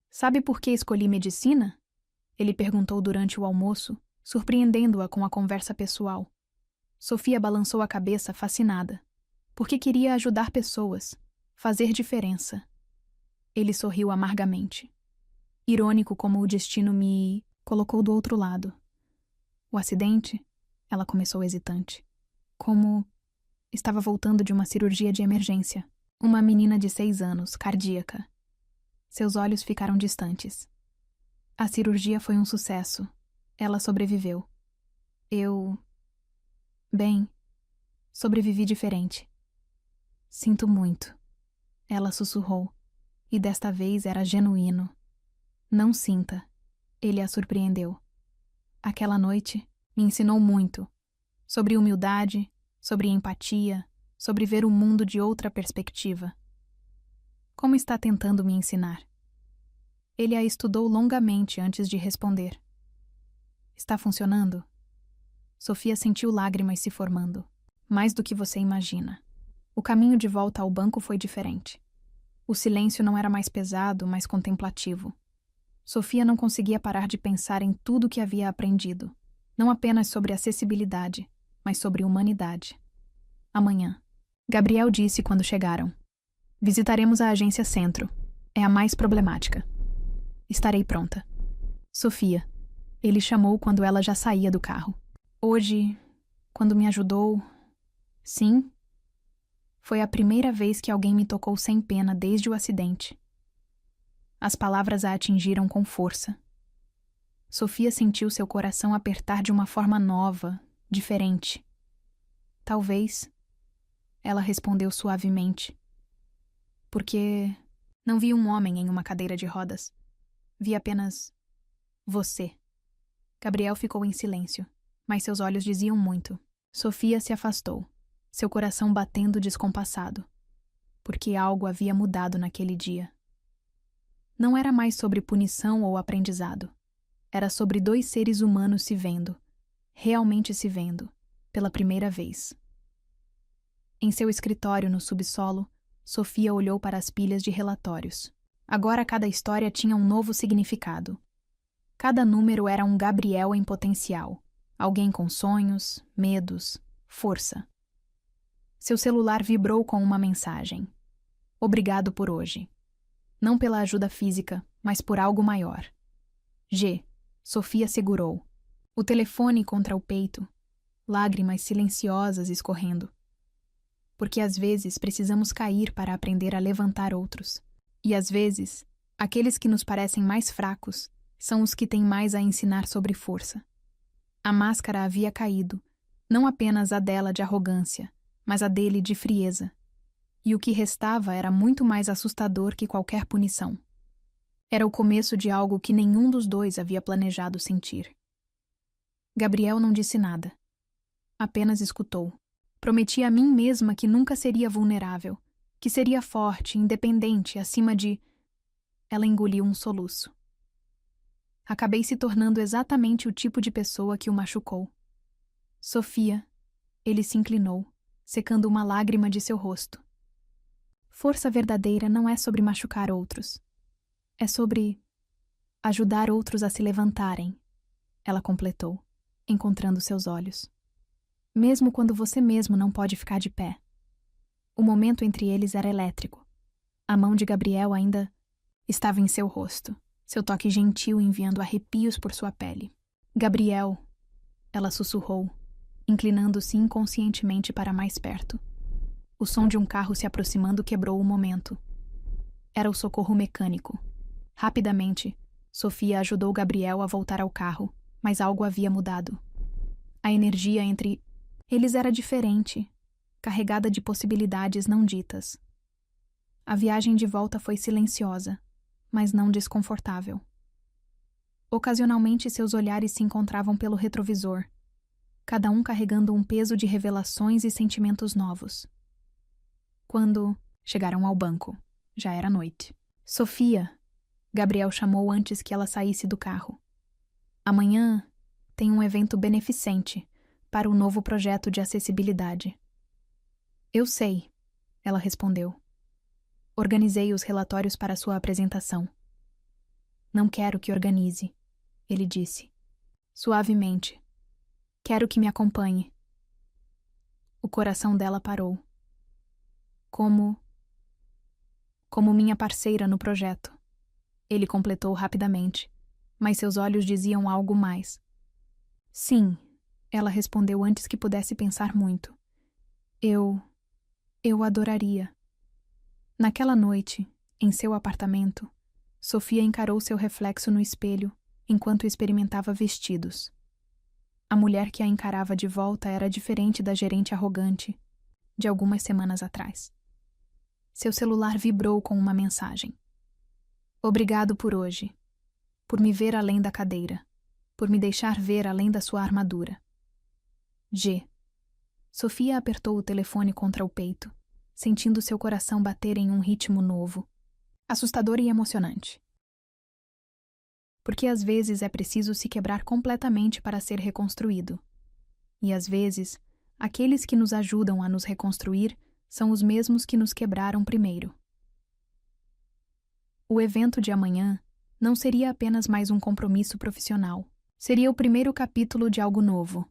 Sabe por que escolhi medicina? Ele perguntou durante o almoço, surpreendendo-a com a conversa pessoal. Sofia balançou a cabeça fascinada, porque queria ajudar pessoas, fazer diferença. Ele sorriu amargamente. Irônico como o destino me colocou do outro lado. O acidente? Ela começou hesitante. Como estava voltando de uma cirurgia de emergência. Uma menina de 6 anos, cardíaca. Seus olhos ficaram distantes. A cirurgia foi um sucesso. Ela sobreviveu. Eu. Bem, sobrevivi diferente. Sinto muito. Ela sussurrou, e desta vez era genuíno. Não sinta. Ele a surpreendeu. Aquela noite me ensinou muito. Sobre humildade, sobre empatia, sobre ver o mundo de outra perspectiva. Como está tentando me ensinar? Ele a estudou longamente antes de responder. Está funcionando? Sofia sentiu lágrimas se formando. Mais do que você imagina. O caminho de volta ao banco foi diferente. O silêncio não era mais pesado, mas contemplativo. Sofia não conseguia parar de pensar em tudo o que havia aprendido. Não apenas sobre acessibilidade, mas sobre humanidade. Amanhã. Gabriel disse quando chegaram. Visitaremos a agência Centro. É a mais problemática. Estarei pronta. Sofia. Ele chamou quando ela já saía do carro. Hoje, quando me ajudou... Sim. Foi a primeira vez que alguém me tocou sem pena desde o acidente. As palavras a atingiram com força. Sofia sentiu seu coração apertar de uma forma nova, diferente. Talvez, ela respondeu suavemente. Porque não vi um homem em uma cadeira de rodas. Vi apenas você. Gabriel ficou em silêncio, mas seus olhos diziam muito. Sofia se afastou, seu coração batendo descompassado, porque algo havia mudado naquele dia. Não era mais sobre punição ou aprendizado. Era sobre dois seres humanos se vendo, realmente se vendo, pela primeira vez. Em seu escritório no subsolo, Sofia olhou para as pilhas de relatórios. Agora cada história tinha um novo significado. Cada número era um Gabriel em potencial, alguém com sonhos, medos, força. Seu celular vibrou com uma mensagem. Obrigado por hoje. Não pela ajuda física, mas por algo maior. G. Sofia segurou. O telefone contra o peito, lágrimas silenciosas escorrendo. Porque às vezes precisamos cair para aprender a levantar outros. E às vezes, aqueles que nos parecem mais fracos são os que têm mais a ensinar sobre força. A máscara havia caído, não apenas a dela de arrogância, mas a dele de frieza. E o que restava era muito mais assustador que qualquer punição. Era o começo de algo que nenhum dos dois havia planejado sentir. Gabriel não disse nada. Apenas escutou. Prometi a mim mesma que nunca seria vulnerável, que seria forte, independente, acima de... Ela engoliu um soluço. Acabei se tornando exatamente o tipo de pessoa que o machucou. Sofia, ele se inclinou, secando uma lágrima de seu rosto. Força verdadeira não é sobre machucar outros. É sobre ajudar outros a se levantarem, ela completou, encontrando seus olhos. Mesmo quando você mesmo não pode ficar de pé. O momento entre eles era elétrico. A mão de Gabriel ainda estava em seu rosto, seu toque gentil enviando arrepios por sua pele. Gabriel, ela sussurrou, inclinando-se inconscientemente para mais perto. O som de um carro se aproximando quebrou o momento. Era o socorro mecânico. Rapidamente, Sofia ajudou Gabriel a voltar ao carro, mas algo havia mudado. A energia entre eles era diferente, carregada de possibilidades não ditas. A viagem de volta foi silenciosa, mas não desconfortável. Ocasionalmente seus olhares se encontravam pelo retrovisor, cada um carregando um peso de revelações e sentimentos novos. Quando chegaram ao banco, já era noite. Sofia, Gabriel chamou antes que ela saísse do carro. Amanhã tem um evento beneficente para o novo projeto de acessibilidade. Eu sei, ela respondeu. Organizei os relatórios para sua apresentação. Não quero que organize, ele disse, suavemente. Quero que me acompanhe. O coração dela parou. Como minha parceira no projeto. Ele completou rapidamente, mas seus olhos diziam algo mais. Sim, ela respondeu antes que pudesse pensar muito. Eu adoraria. Naquela noite, em seu apartamento, Sofia encarou seu reflexo no espelho enquanto experimentava vestidos. A mulher que a encarava de volta era diferente da gerente arrogante de algumas semanas atrás. Seu celular vibrou com uma mensagem. Obrigado por hoje, por me ver além da cadeira, por me deixar ver além da sua armadura. G. Sofia apertou o telefone contra o peito, sentindo seu coração bater em um ritmo novo, assustador e emocionante. Porque às vezes é preciso se quebrar completamente para ser reconstruído. E às vezes, aqueles que nos ajudam a nos reconstruir são os mesmos que nos quebraram primeiro. O evento de amanhã não seria apenas mais um compromisso profissional. Seria o primeiro capítulo de algo novo.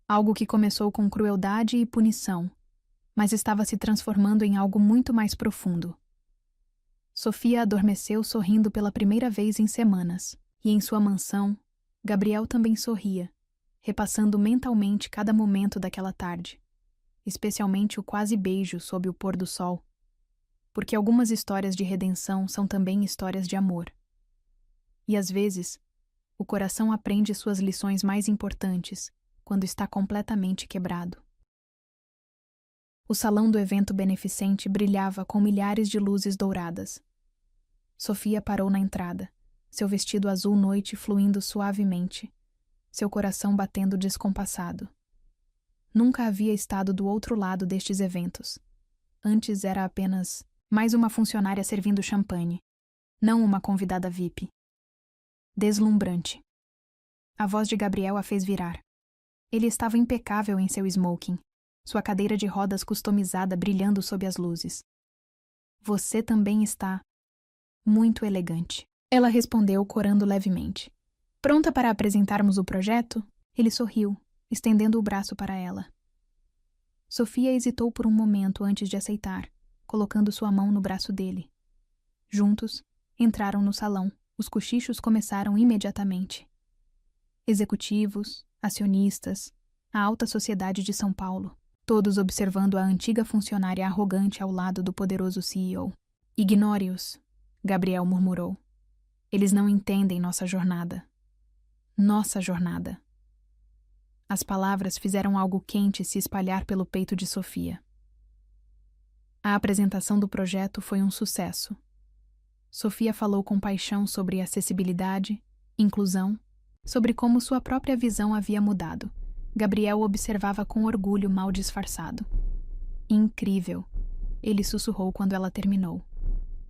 Algo que começou com crueldade e punição, mas estava se transformando em algo muito mais profundo. Sofia adormeceu sorrindo pela primeira vez em semanas, e em sua mansão, Gabriel também sorria, repassando mentalmente cada momento daquela tarde, especialmente o quase beijo sob o pôr do sol, porque algumas histórias de redenção são também histórias de amor. E às vezes, o coração aprende suas lições mais importantes quando está completamente quebrado. O salão do evento beneficente brilhava com milhares de luzes douradas. Sofia parou na entrada, seu vestido azul noite fluindo suavemente, seu coração batendo descompassado. Nunca havia estado do outro lado destes eventos. Antes era apenas mais uma funcionária servindo champanhe, não uma convidada VIP. Deslumbrante. A voz de Gabriel a fez virar. Ele estava impecável em seu smoking, sua cadeira de rodas customizada brilhando sob as luzes. Você também está muito elegante. Ela respondeu, corando levemente. Pronta para apresentarmos o projeto? Ele sorriu, estendendo o braço para ela. Sofia hesitou por um momento antes de aceitar, colocando sua mão no braço dele. Juntos, entraram no salão. Os cochichos começaram imediatamente. Executivos, acionistas, a alta sociedade de São Paulo, todos observando a antiga funcionária arrogante ao lado do poderoso CEO. Ignore-os, Gabriel murmurou. Eles não entendem nossa jornada. Nossa jornada. As palavras fizeram algo quente se espalhar pelo peito de Sofia. A apresentação do projeto foi um sucesso. Sofia falou com paixão sobre acessibilidade, inclusão, sobre como sua própria visão havia mudado. Gabriel observava com orgulho mal disfarçado. Incrível, ele sussurrou quando ela terminou.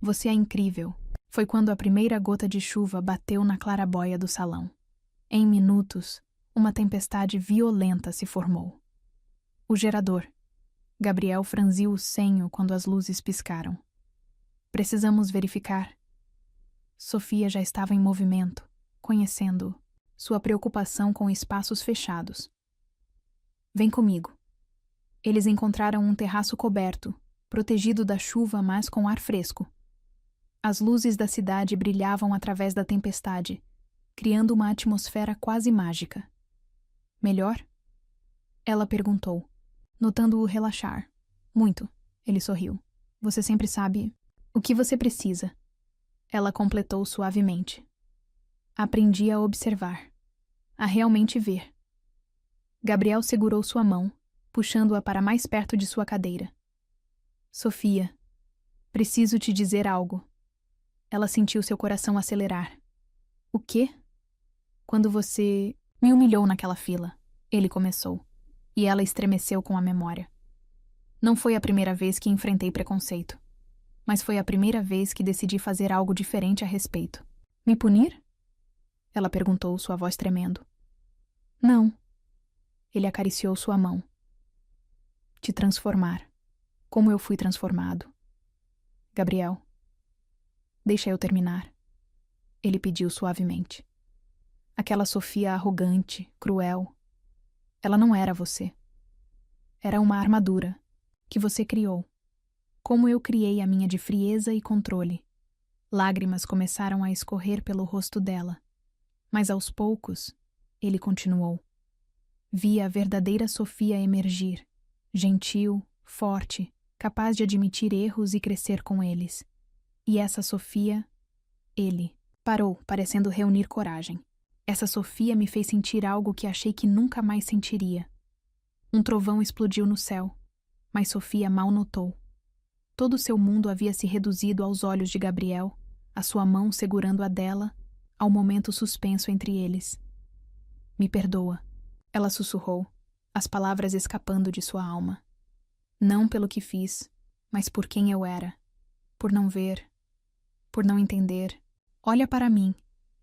Você é incrível. Foi quando a primeira gota de chuva bateu na clarabóia do salão. Em minutos, uma tempestade violenta se formou. O gerador. Gabriel franziu o senho quando as luzes piscaram. Precisamos verificar. Sofia já estava em movimento, conhecendo-o, sua preocupação com espaços fechados. Vem comigo. Eles encontraram um terraço coberto, protegido da chuva, mas com ar fresco. As luzes da cidade brilhavam através da tempestade, criando uma atmosfera quase mágica. Melhor? Ela perguntou, notando-o relaxar. Muito, ele sorriu. Você sempre sabe o que você precisa. Ela completou suavemente. Aprendi a observar, a realmente ver. Gabriel segurou sua mão, puxando-a para mais perto de sua cadeira. Sofia, preciso te dizer algo. Ela sentiu seu coração acelerar. O quê? Quando você me humilhou naquela fila, ele começou, e ela estremeceu com a memória. Não foi a primeira vez que enfrentei preconceito, mas foi a primeira vez que decidi fazer algo diferente a respeito. Me punir? Ela perguntou, sua voz tremendo. Não. Ele acariciou sua mão. Te transformar. Como eu fui transformado. Gabriel. Deixa eu terminar. Ele pediu suavemente. Aquela Sofia arrogante, cruel. Ela não era você. Era uma armadura que você criou. Como eu criei a minha de frieza e controle. Lágrimas começaram a escorrer pelo rosto dela. Mas aos poucos, ele continuou. Vi a verdadeira Sofia emergir, gentil, forte, capaz de admitir erros e crescer com eles. E essa Sofia, ele, parou, parecendo reunir coragem. Essa Sofia me fez sentir algo que achei que nunca mais sentiria. Um trovão explodiu no céu, mas Sofia mal notou. Todo o seu mundo havia se reduzido aos olhos de Gabriel, a sua mão segurando a dela, ao momento suspenso entre eles. Me perdoa, ela sussurrou, as palavras escapando de sua alma. Não pelo que fiz, mas por quem eu era. Por não ver, por não entender. Olha para mim,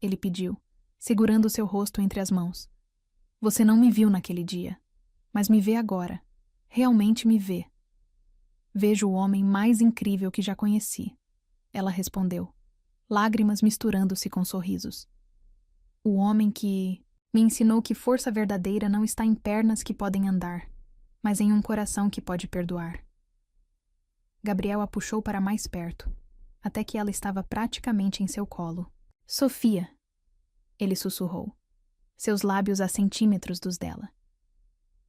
ele pediu, segurando seu rosto entre as mãos. Você não me viu naquele dia, mas me vê agora. Realmente me vê. Vejo o homem mais incrível que já conheci, ela respondeu, lágrimas misturando-se com sorrisos. O homem que me ensinou que força verdadeira não está em pernas que podem andar, mas em um coração que pode perdoar. Gabriel a puxou para mais perto, até que ela estava praticamente em seu colo. Sofia, ele sussurrou, seus lábios a centímetros dos dela.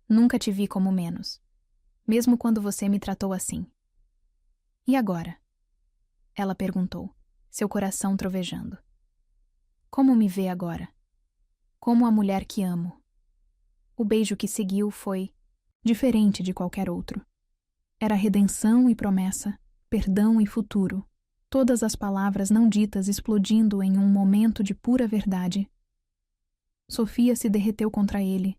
Nunca te vi como menos, mesmo quando você me tratou assim. E agora? Ela perguntou, seu coração trovejando. Como me vê agora? Como a mulher que amo. O beijo que seguiu foi diferente de qualquer outro. Era redenção e promessa, perdão e futuro, todas as palavras não ditas explodindo em um momento de pura verdade. Sofia se derreteu contra ele,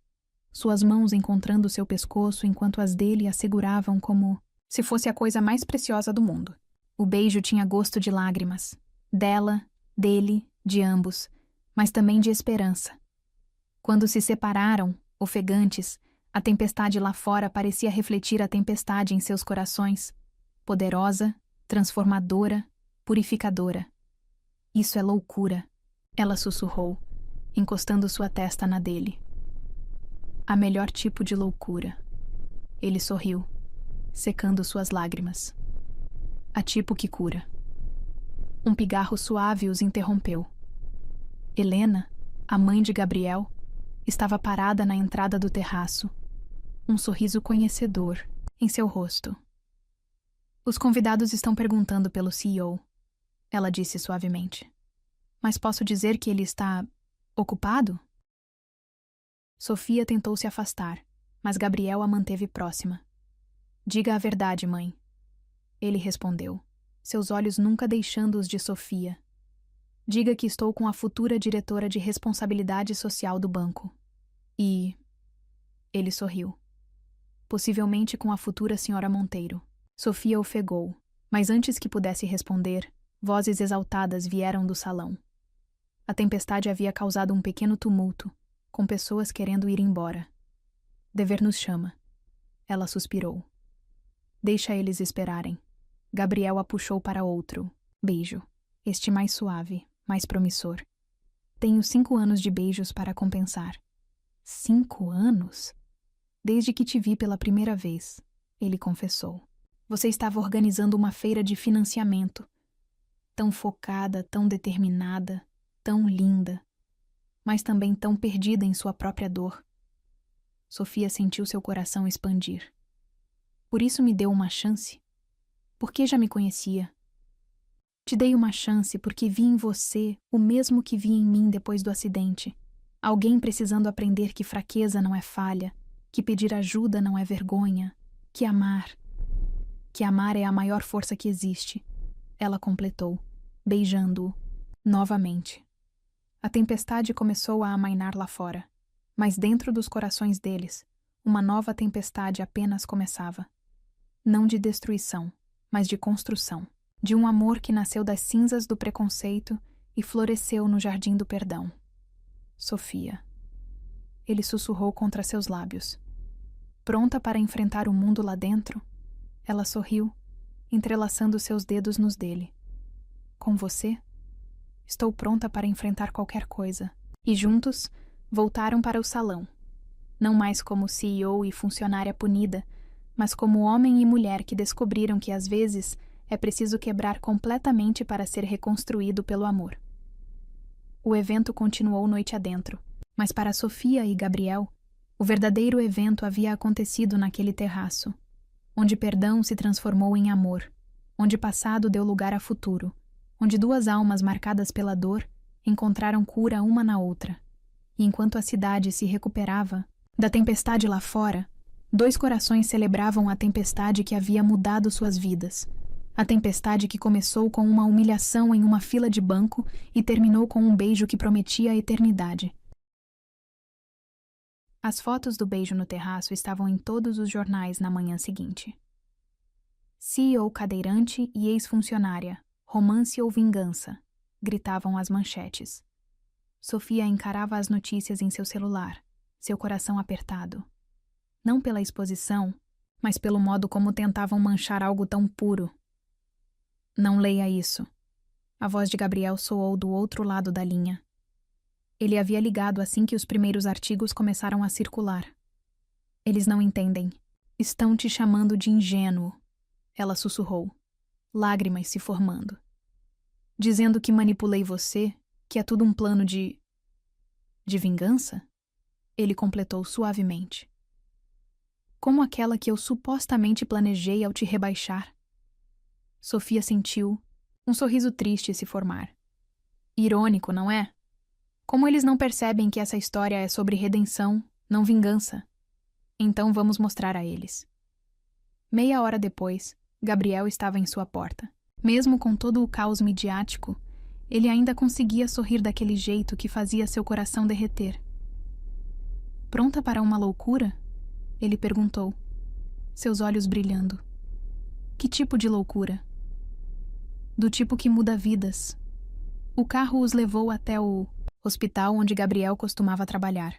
suas mãos encontrando seu pescoço enquanto as dele a seguravam como se fosse a coisa mais preciosa do mundo. O beijo tinha gosto de lágrimas, dela, dele, de ambos, mas também de esperança. Quando se separaram, ofegantes, a tempestade lá fora parecia refletir a tempestade em seus corações, poderosa, transformadora, purificadora. Isso é loucura, ela sussurrou, encostando sua testa na dele. A melhor tipo de loucura. Ele sorriu, secando suas lágrimas. A tipo que cura. Um pigarro suave os interrompeu. Helena, a mãe de Gabriel, estava parada na entrada do terraço, um sorriso conhecedor em seu rosto. Os convidados estão perguntando pelo CEO, ela disse suavemente. Mas posso dizer que ele está ocupado? Sofia tentou se afastar, mas Gabriel a manteve próxima. Diga a verdade, mãe. Ele respondeu, seus olhos nunca deixando os de Sofia. Diga que estou com a futura diretora de responsabilidade social do banco. E... Ele sorriu. Possivelmente com a futura senhora Monteiro. Sofia ofegou, mas antes que pudesse responder, vozes exaltadas vieram do salão. A tempestade havia causado um pequeno tumulto, com pessoas querendo ir embora. Dever nos chama. Ela suspirou. Deixa eles esperarem. Gabriel a puxou para outro beijo, este mais suave, mais promissor. Tenho 5 anos de beijos para compensar. 5 anos? Desde que te vi pela primeira vez, ele confessou. Você estava organizando uma feira de financiamento. Tão focada, tão determinada, tão linda, mas também tão perdida em sua própria dor. Sofia sentiu seu coração expandir. Por isso me deu uma chance? Porque já me conhecia. Te dei uma chance porque vi em você o mesmo que vi em mim depois do acidente. Alguém precisando aprender que fraqueza não é falha, que pedir ajuda não é vergonha, que amar é a maior força que existe. Ela completou, beijando-o novamente. A tempestade começou a amainar lá fora, mas dentro dos corações deles, uma nova tempestade apenas começava. Não de destruição, mas de construção, de um amor que nasceu das cinzas do preconceito e floresceu no jardim do perdão. Sofia. Ele sussurrou contra seus lábios. Pronta para enfrentar o mundo lá dentro? Ela sorriu, entrelaçando seus dedos nos dele. Com você? Estou pronta para enfrentar qualquer coisa. E juntos, voltaram para o salão. Não mais como CEO e funcionária punida, mas como homem e mulher que descobriram que às vezes é preciso quebrar completamente para ser reconstruído pelo amor. O evento continuou noite adentro, mas para Sofia e Gabriel, o verdadeiro evento havia acontecido naquele terraço, onde perdão se transformou em amor, onde passado deu lugar a futuro, onde 2 almas marcadas pela dor encontraram cura uma na outra, E enquanto a cidade se recuperava da tempestade lá fora, 2 corações celebravam a tempestade que havia mudado suas vidas. A tempestade que começou com uma humilhação em uma fila de banco e terminou com um beijo que prometia a eternidade. As fotos do beijo no terraço estavam em todos os jornais na manhã seguinte. CEO cadeirante e ex-funcionária, romance ou vingança, gritavam as manchetes. Sofia encarava as notícias em seu celular, seu coração apertado. Não pela exposição, mas pelo modo como tentavam manchar algo tão puro. Não leia isso. A voz de Gabriel soou do outro lado da linha. Ele havia ligado assim que os primeiros artigos começaram a circular. Eles não entendem. Estão te chamando de ingênuo, ela sussurrou, lágrimas se formando. Dizendo que manipulei você, que é tudo um plano de vingança? Ele completou suavemente. Como aquela que eu supostamente planejei ao te rebaixar. Sofia sentiu um sorriso triste se formar. Irônico, não é? Como eles não percebem que essa história é sobre redenção, não vingança? Então vamos mostrar a eles. Meia hora depois, Gabriel estava em sua porta. Mesmo com todo o caos midiático, ele ainda conseguia sorrir daquele jeito que fazia seu coração derreter. Pronta para uma loucura? Ele perguntou, seus olhos brilhando. Que tipo de loucura? Do tipo que muda vidas. O carro os levou até o hospital onde Gabriel costumava trabalhar.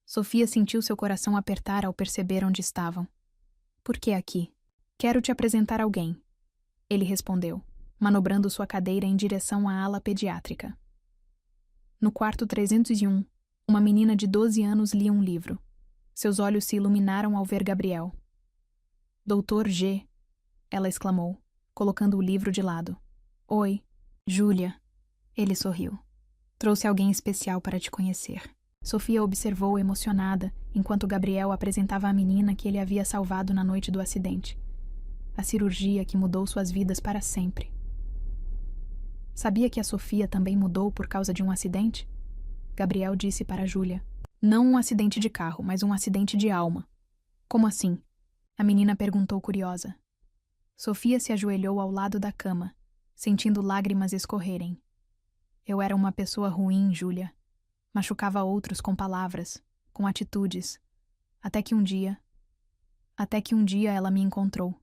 Sofia sentiu seu coração apertar ao perceber onde estavam. Por que aqui? Quero te apresentar alguém. Ele respondeu, manobrando sua cadeira em direção à ala pediátrica. No quarto 301, uma menina de 12 anos lia um livro. Seus olhos se iluminaram ao ver Gabriel. Doutor G, ela exclamou, colocando o livro de lado. Oi, Júlia. Ele sorriu. Trouxe alguém especial para te conhecer. Sofia observou emocionada enquanto Gabriel apresentava a menina que ele havia salvado na noite do acidente. A cirurgia que mudou suas vidas para sempre. Sabia que a Sofia também mudou por causa de um acidente? Gabriel disse para Júlia. Não um acidente de carro, mas um acidente de alma. Como assim? A menina perguntou curiosa. Sofia se ajoelhou ao lado da cama, sentindo lágrimas escorrerem. Eu era uma pessoa ruim, Júlia. Machucava outros com palavras, com atitudes. Até que um dia ela me encontrou.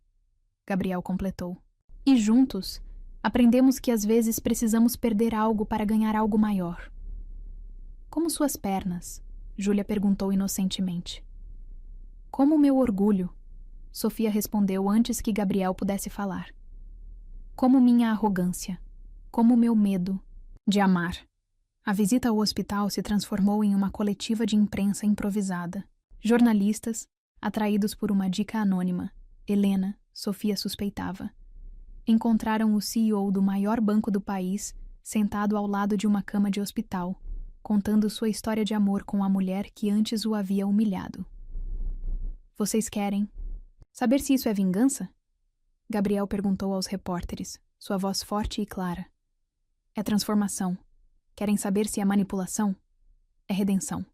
Gabriel completou. E juntos, aprendemos que às vezes precisamos perder algo para ganhar algo maior. Como suas pernas? Júlia perguntou inocentemente. Como meu orgulho? Sofia respondeu antes que Gabriel pudesse falar. Como minha arrogância. Como meu medo de amar. A visita ao hospital se transformou em uma coletiva de imprensa improvisada. Jornalistas, atraídos por uma dica anônima, Helena, Sofia suspeitava, encontraram o CEO do maior banco do país sentado ao lado de uma cama de hospital, contando sua história de amor com a mulher que antes o havia humilhado. Vocês querem saber se isso é vingança? Gabriel perguntou aos repórteres, sua voz forte e clara. É transformação. Querem saber se é manipulação? É redenção.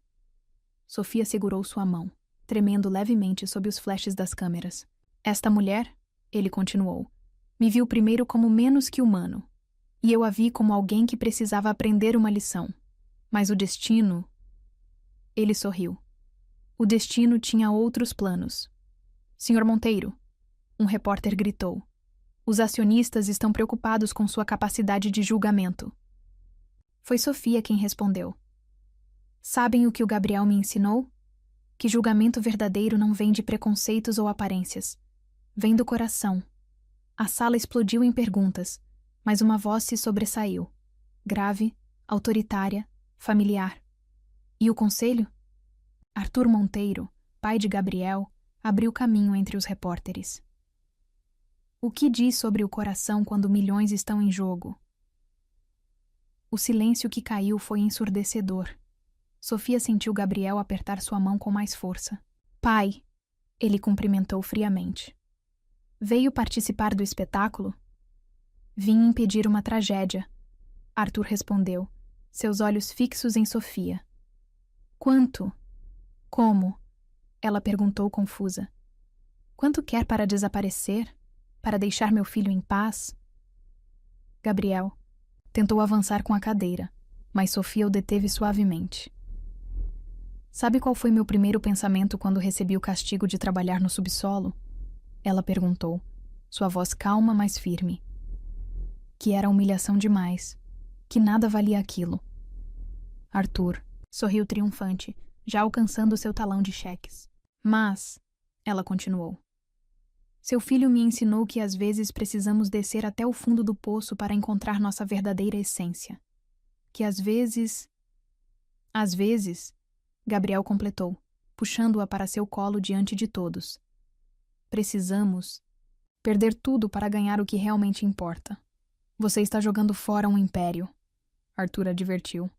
Sofia segurou sua mão, tremendo levemente sob os flashes das câmeras. Esta mulher, ele continuou, me viu primeiro como menos que humano, e eu a vi como alguém que precisava aprender uma lição. Mas o destino... Ele sorriu. O destino tinha outros planos. Senhor Monteiro, um repórter gritou. Os acionistas estão preocupados com sua capacidade de julgamento. Foi Sofia quem respondeu. Sabem o que o Gabriel me ensinou? Que julgamento verdadeiro não vem de preconceitos ou aparências. Vem do coração. A sala explodiu em perguntas, mas uma voz se sobressaiu. Grave, autoritária, familiar. E o conselho? Arthur Monteiro, pai de Gabriel, abriu caminho entre os repórteres. O que diz sobre o coração quando milhões estão em jogo? O silêncio que caiu foi ensurdecedor. Sofia sentiu Gabriel apertar sua mão com mais força. Pai, ele cumprimentou friamente. Veio participar do espetáculo? Vim impedir uma tragédia, Arthur respondeu, seus olhos fixos em Sofia. Quanto? Como? Ela perguntou confusa. Quanto quer para desaparecer? Para deixar meu filho em paz? Gabriel tentou avançar com a cadeira, mas Sofia o deteve suavemente. Sabe qual foi meu primeiro pensamento quando recebi o castigo de trabalhar no subsolo? Ela perguntou, sua voz calma, mas firme. Que era humilhação demais, que nada valia aquilo. Arthur sorriu triunfante, já alcançando seu talão de cheques. Mas, ela continuou, seu filho me ensinou que às vezes precisamos descer até o fundo do poço para encontrar nossa verdadeira essência. Que às vezes, Gabriel completou, puxando-a para seu colo diante de todos. Precisamos perder tudo para ganhar o que realmente importa. Você está jogando fora um império, Arthur advertiu.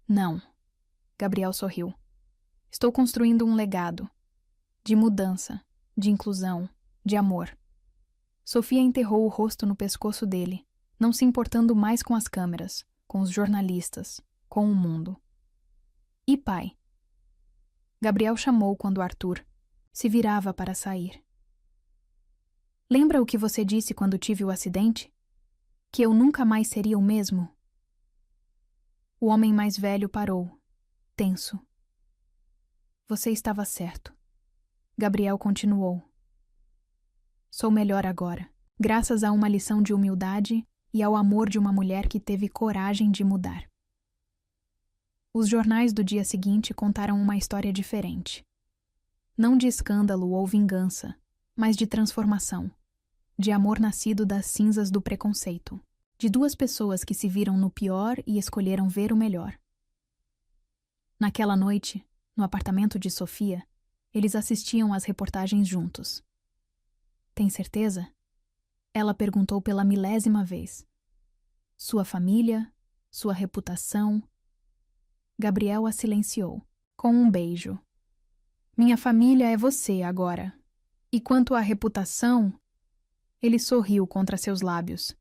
Não, Gabriel sorriu. Estou construindo um legado. De mudança, de inclusão, de amor. Sofia enterrou o rosto no pescoço dele, não se importando mais com as câmeras, com os jornalistas, com o mundo. E pai? Gabriel chamou quando Arthur se virava para sair. Lembra o que você disse quando tive o acidente? Que eu nunca mais seria o mesmo? O homem mais velho parou, tenso. Você estava certo. Gabriel continuou. Sou melhor agora, graças a uma lição de humildade e ao amor de uma mulher que teve coragem de mudar. Os jornais do dia seguinte contaram uma história diferente. Não de escândalo ou vingança, mas de transformação, de amor nascido das cinzas do preconceito, de duas pessoas que se viram no pior e escolheram ver o melhor. Naquela noite, no apartamento de Sofia, eles assistiam às reportagens juntos. Tem certeza? Ela perguntou pela 1000ª vez. Sua família, sua reputação. Gabriel a silenciou, com um beijo. Minha família é você agora. E quanto à reputação... Ele sorriu contra seus lábios.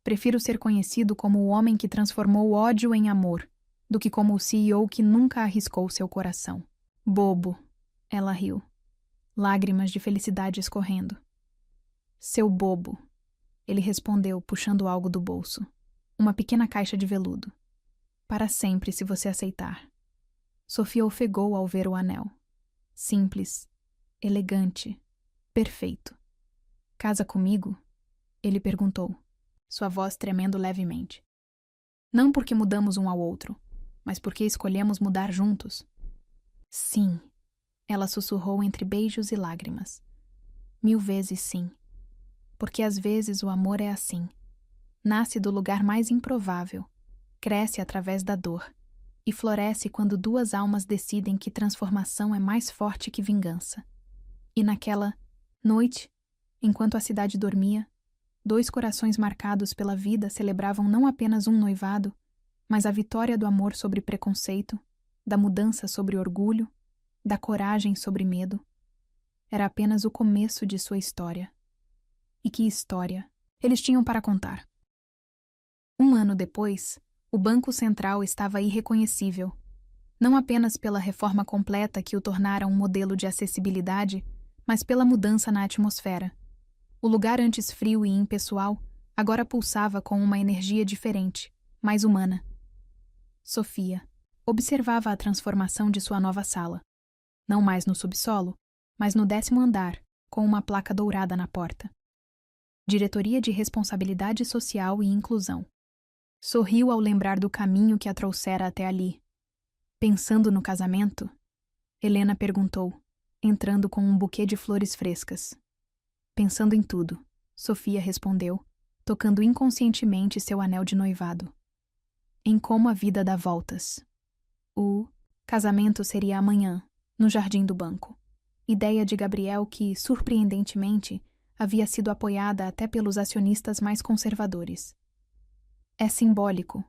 Prefiro ser conhecido como o homem que transformou ódio em amor, do que como o CEO que nunca arriscou seu coração. Bobo, ela riu, lágrimas de felicidade escorrendo. Seu bobo, ele respondeu, puxando algo do bolso. Uma pequena caixa de veludo. Para sempre, se você aceitar. Sofia ofegou ao ver o anel. Simples, elegante, perfeito. Casa comigo? Ele perguntou, sua voz tremendo levemente. Não porque mudamos um ao outro, mas porque escolhemos mudar juntos. Sim, ela sussurrou entre beijos e lágrimas. 1000 vezes sim. Porque às vezes o amor é assim. Nasce do lugar mais improvável, cresce através da dor e floresce quando duas almas decidem que transformação é mais forte que vingança. E naquela noite, enquanto a cidade dormia, 2 corações marcados pela vida celebravam não apenas um noivado, mas a vitória do amor sobre preconceito, da mudança sobre orgulho, da coragem sobre medo. Era apenas o começo de sua história. E que história eles tinham para contar. 1 ano depois, o Banco Central estava irreconhecível, não apenas pela reforma completa que o tornara um modelo de acessibilidade, mas pela mudança na atmosfera. O lugar antes frio e impessoal agora pulsava com uma energia diferente, mais humana. Sofia observava a transformação de sua nova sala, não mais no subsolo, mas no 10º andar, com uma placa dourada na porta. Diretoria de Responsabilidade Social e Inclusão. Sorriu ao lembrar do caminho que a trouxera até ali. Pensando no casamento? Helena perguntou, entrando com um buquê de flores frescas. Pensando em tudo, Sofia respondeu, tocando inconscientemente seu anel de noivado. Em como a vida dá voltas. O casamento seria amanhã, no jardim do banco. Ideia de Gabriel que, surpreendentemente, havia sido apoiada até pelos acionistas mais conservadores. É simbólico,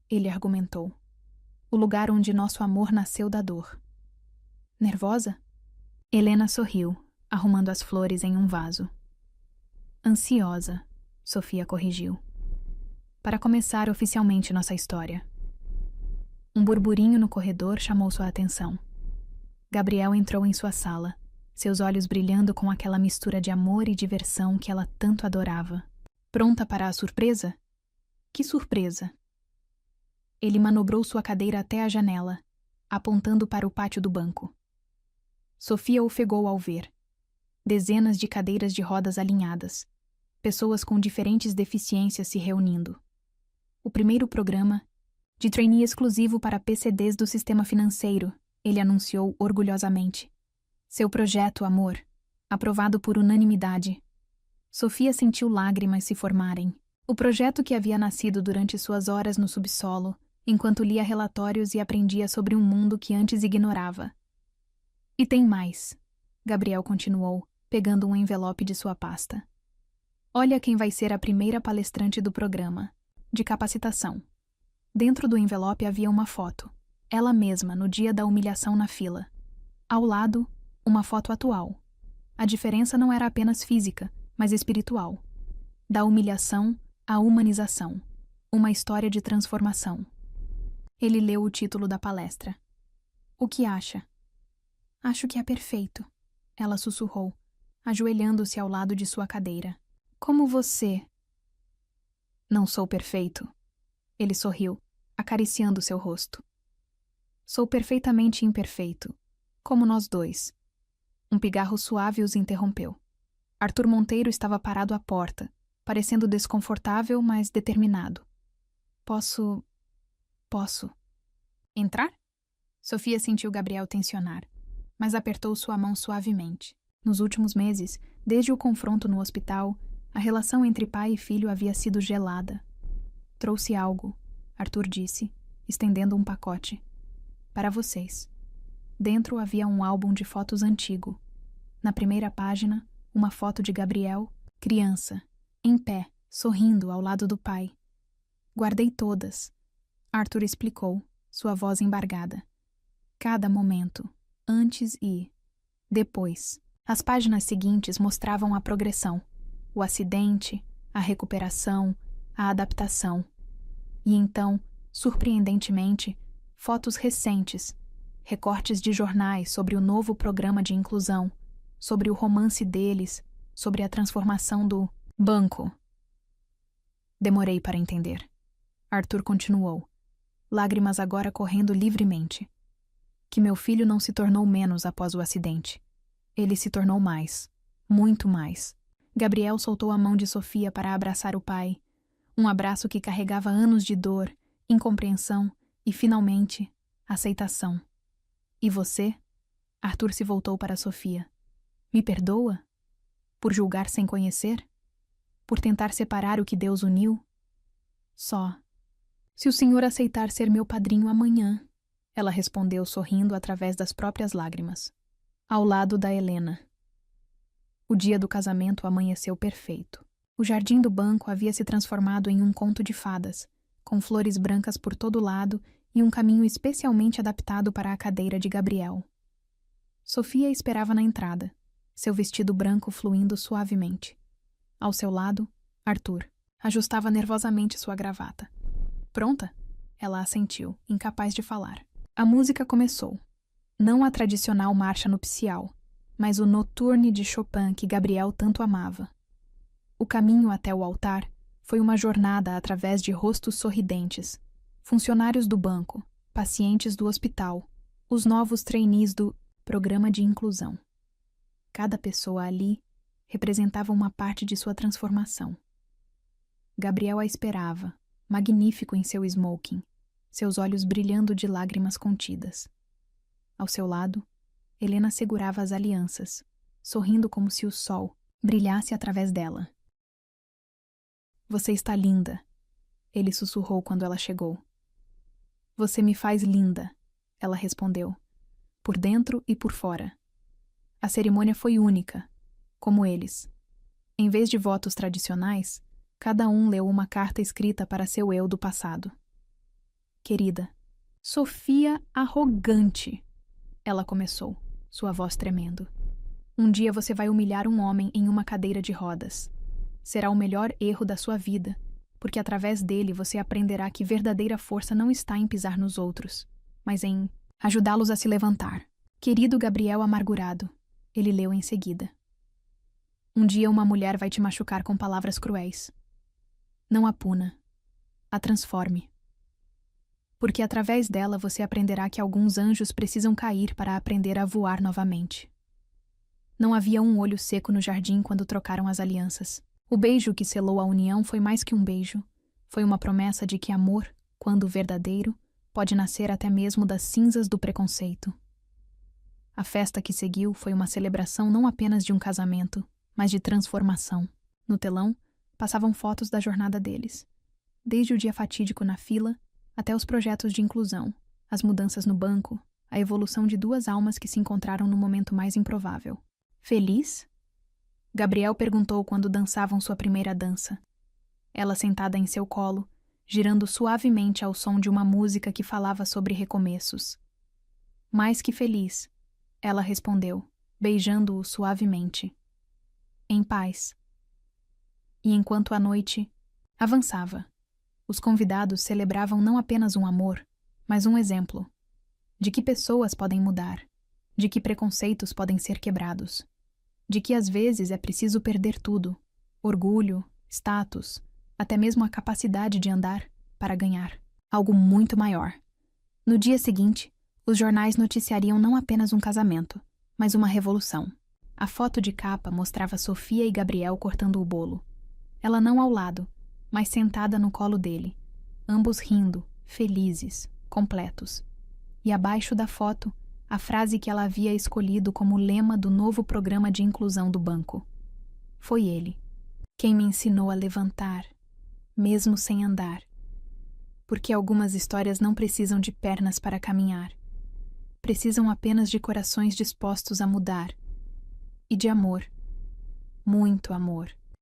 ele argumentou. O lugar onde nosso amor nasceu da dor. Nervosa? Helena sorriu, arrumando as flores em um vaso. Ansiosa, Sofia corrigiu. Para começar oficialmente nossa história. Um burburinho no corredor chamou sua atenção. Gabriel entrou em sua sala, seus olhos brilhando com aquela mistura de amor e diversão que ela tanto adorava. Pronta para a surpresa? Que surpresa! Ele manobrou sua cadeira até a janela, apontando para o pátio do banco. Sofia ofegou ao ver. Dezenas de cadeiras de rodas alinhadas, pessoas com diferentes deficiências se reunindo. O primeiro programa, de trainee exclusivo para PCDs do sistema financeiro, ele anunciou orgulhosamente. Seu projeto, amor, aprovado por unanimidade. Sofia sentiu lágrimas se formarem. O projeto que havia nascido durante suas horas no subsolo, enquanto lia relatórios e aprendia sobre um mundo que antes ignorava. E tem mais, Gabriel continuou, pegando um envelope de sua pasta. Olha quem vai ser a primeira palestrante do programa, de capacitação. Dentro do envelope havia uma foto, ela mesma no dia da humilhação na fila. Ao lado, uma foto atual. A diferença não era apenas física, mas espiritual. Da humilhação à humanização. Uma história de transformação. Ele leu o título da palestra. O que acha? Acho que é perfeito, ela sussurrou, ajoelhando-se ao lado de sua cadeira. Como você? Não sou perfeito. Ele sorriu, acariciando seu rosto. Sou perfeitamente imperfeito, como nós dois. Um pigarro suave os interrompeu. Arthur Monteiro estava parado à porta, parecendo desconfortável, mas determinado. Posso... Entrar? Sofia sentiu Gabriel tensionar, mas apertou sua mão suavemente. Nos últimos meses, desde o confronto no hospital, a relação entre pai e filho havia sido gelada. Trouxe algo, Arthur disse, estendendo um pacote. Para vocês. Dentro havia um álbum de fotos antigo. Na primeira página, uma foto de Gabriel, criança, em pé, sorrindo ao lado do pai. Guardei todas. Arthur explicou, sua voz embargada. Cada momento, antes e depois. As páginas seguintes mostravam a progressão, o acidente, a recuperação, a adaptação. E então, surpreendentemente, fotos recentes, recortes de jornais sobre o novo programa de inclusão, sobre o romance deles, sobre a transformação do banco. Demorei para entender. Arthur continuou, lágrimas agora correndo livremente. Que meu filho não se tornou menos após o acidente. Ele se tornou mais, muito mais. Gabriel soltou a mão de Sofia para abraçar o pai, um abraço que carregava anos de dor, incompreensão e, finalmente, aceitação. E você? Arthur se voltou para Sofia. Me perdoa? Por julgar sem conhecer? Por tentar separar o que Deus uniu? Só. Se o senhor aceitar ser meu padrinho amanhã, ela respondeu sorrindo através das próprias lágrimas. Ao lado da Helena. O dia do casamento amanheceu perfeito. O jardim do banco havia se transformado em um conto de fadas, com flores brancas por todo lado e um caminho especialmente adaptado para a cadeira de Gabriel. Sofia esperava na entrada, seu vestido branco fluindo suavemente. Ao seu lado, Arthur ajustava nervosamente sua gravata. Pronta? Ela assentiu, incapaz de falar. A música começou. Não a tradicional marcha nupcial, mas o Nocturne de Chopin que Gabriel tanto amava. O caminho até o altar foi uma jornada através de rostos sorridentes, funcionários do banco, pacientes do hospital, os novos trainees do programa de inclusão. Cada pessoa ali representava uma parte de sua transformação. Gabriel a esperava, magnífico em seu smoking, seus olhos brilhando de lágrimas contidas. Ao seu lado, Helena segurava as alianças, sorrindo como se o sol brilhasse através dela. Você está linda, ele sussurrou quando ela chegou. Você me faz linda, ela respondeu, por dentro e por fora. A cerimônia foi única, como eles. Em vez de votos tradicionais, cada um leu uma carta escrita para seu eu do passado. Querida, Sofia arrogante, ela começou, sua voz tremendo. Um dia você vai humilhar um homem em uma cadeira de rodas. Será o melhor erro da sua vida, porque através dele você aprenderá que verdadeira força não está em pisar nos outros, mas em ajudá-los a se levantar. Querido Gabriel amargurado, ele leu em seguida. Um dia uma mulher vai te machucar com palavras cruéis. Não a puna, a transforme. Porque através dela você aprenderá que alguns anjos precisam cair para aprender a voar novamente. Não havia um olho seco no jardim quando trocaram as alianças. O beijo que selou a união foi mais que um beijo. Foi uma promessa de que amor, quando verdadeiro, pode nascer até mesmo das cinzas do preconceito. A festa que seguiu foi uma celebração não apenas de um casamento, mas de transformação. No telão, passavam fotos da jornada deles. Desde o dia fatídico na fila, até os projetos de inclusão, as mudanças no banco, a evolução de duas almas que se encontraram no momento mais improvável. Feliz? Gabriel perguntou quando dançavam sua primeira dança. Ela sentada em seu colo, girando suavemente ao som de uma música que falava sobre recomeços. Mais que feliz, ela respondeu, beijando-o suavemente. Em paz. E enquanto a noite avançava, os convidados celebravam não apenas um amor, mas um exemplo de que pessoas podem mudar, de que preconceitos podem ser quebrados, de que às vezes é preciso perder tudo, orgulho, status, até mesmo a capacidade de andar, para ganhar algo muito maior. No dia seguinte, os jornais noticiariam não apenas um casamento, mas uma revolução. A foto de capa mostrava Sofia e Gabriel cortando o bolo. Ela não ao lado, mas sentada no colo dele, ambos rindo, felizes, completos. E abaixo da foto, a frase que ela havia escolhido como lema do novo programa de inclusão do banco. Foi ele quem me ensinou a levantar, mesmo sem andar. Porque algumas histórias não precisam de pernas para caminhar. Precisam apenas de corações dispostos a mudar. E de amor. Muito amor.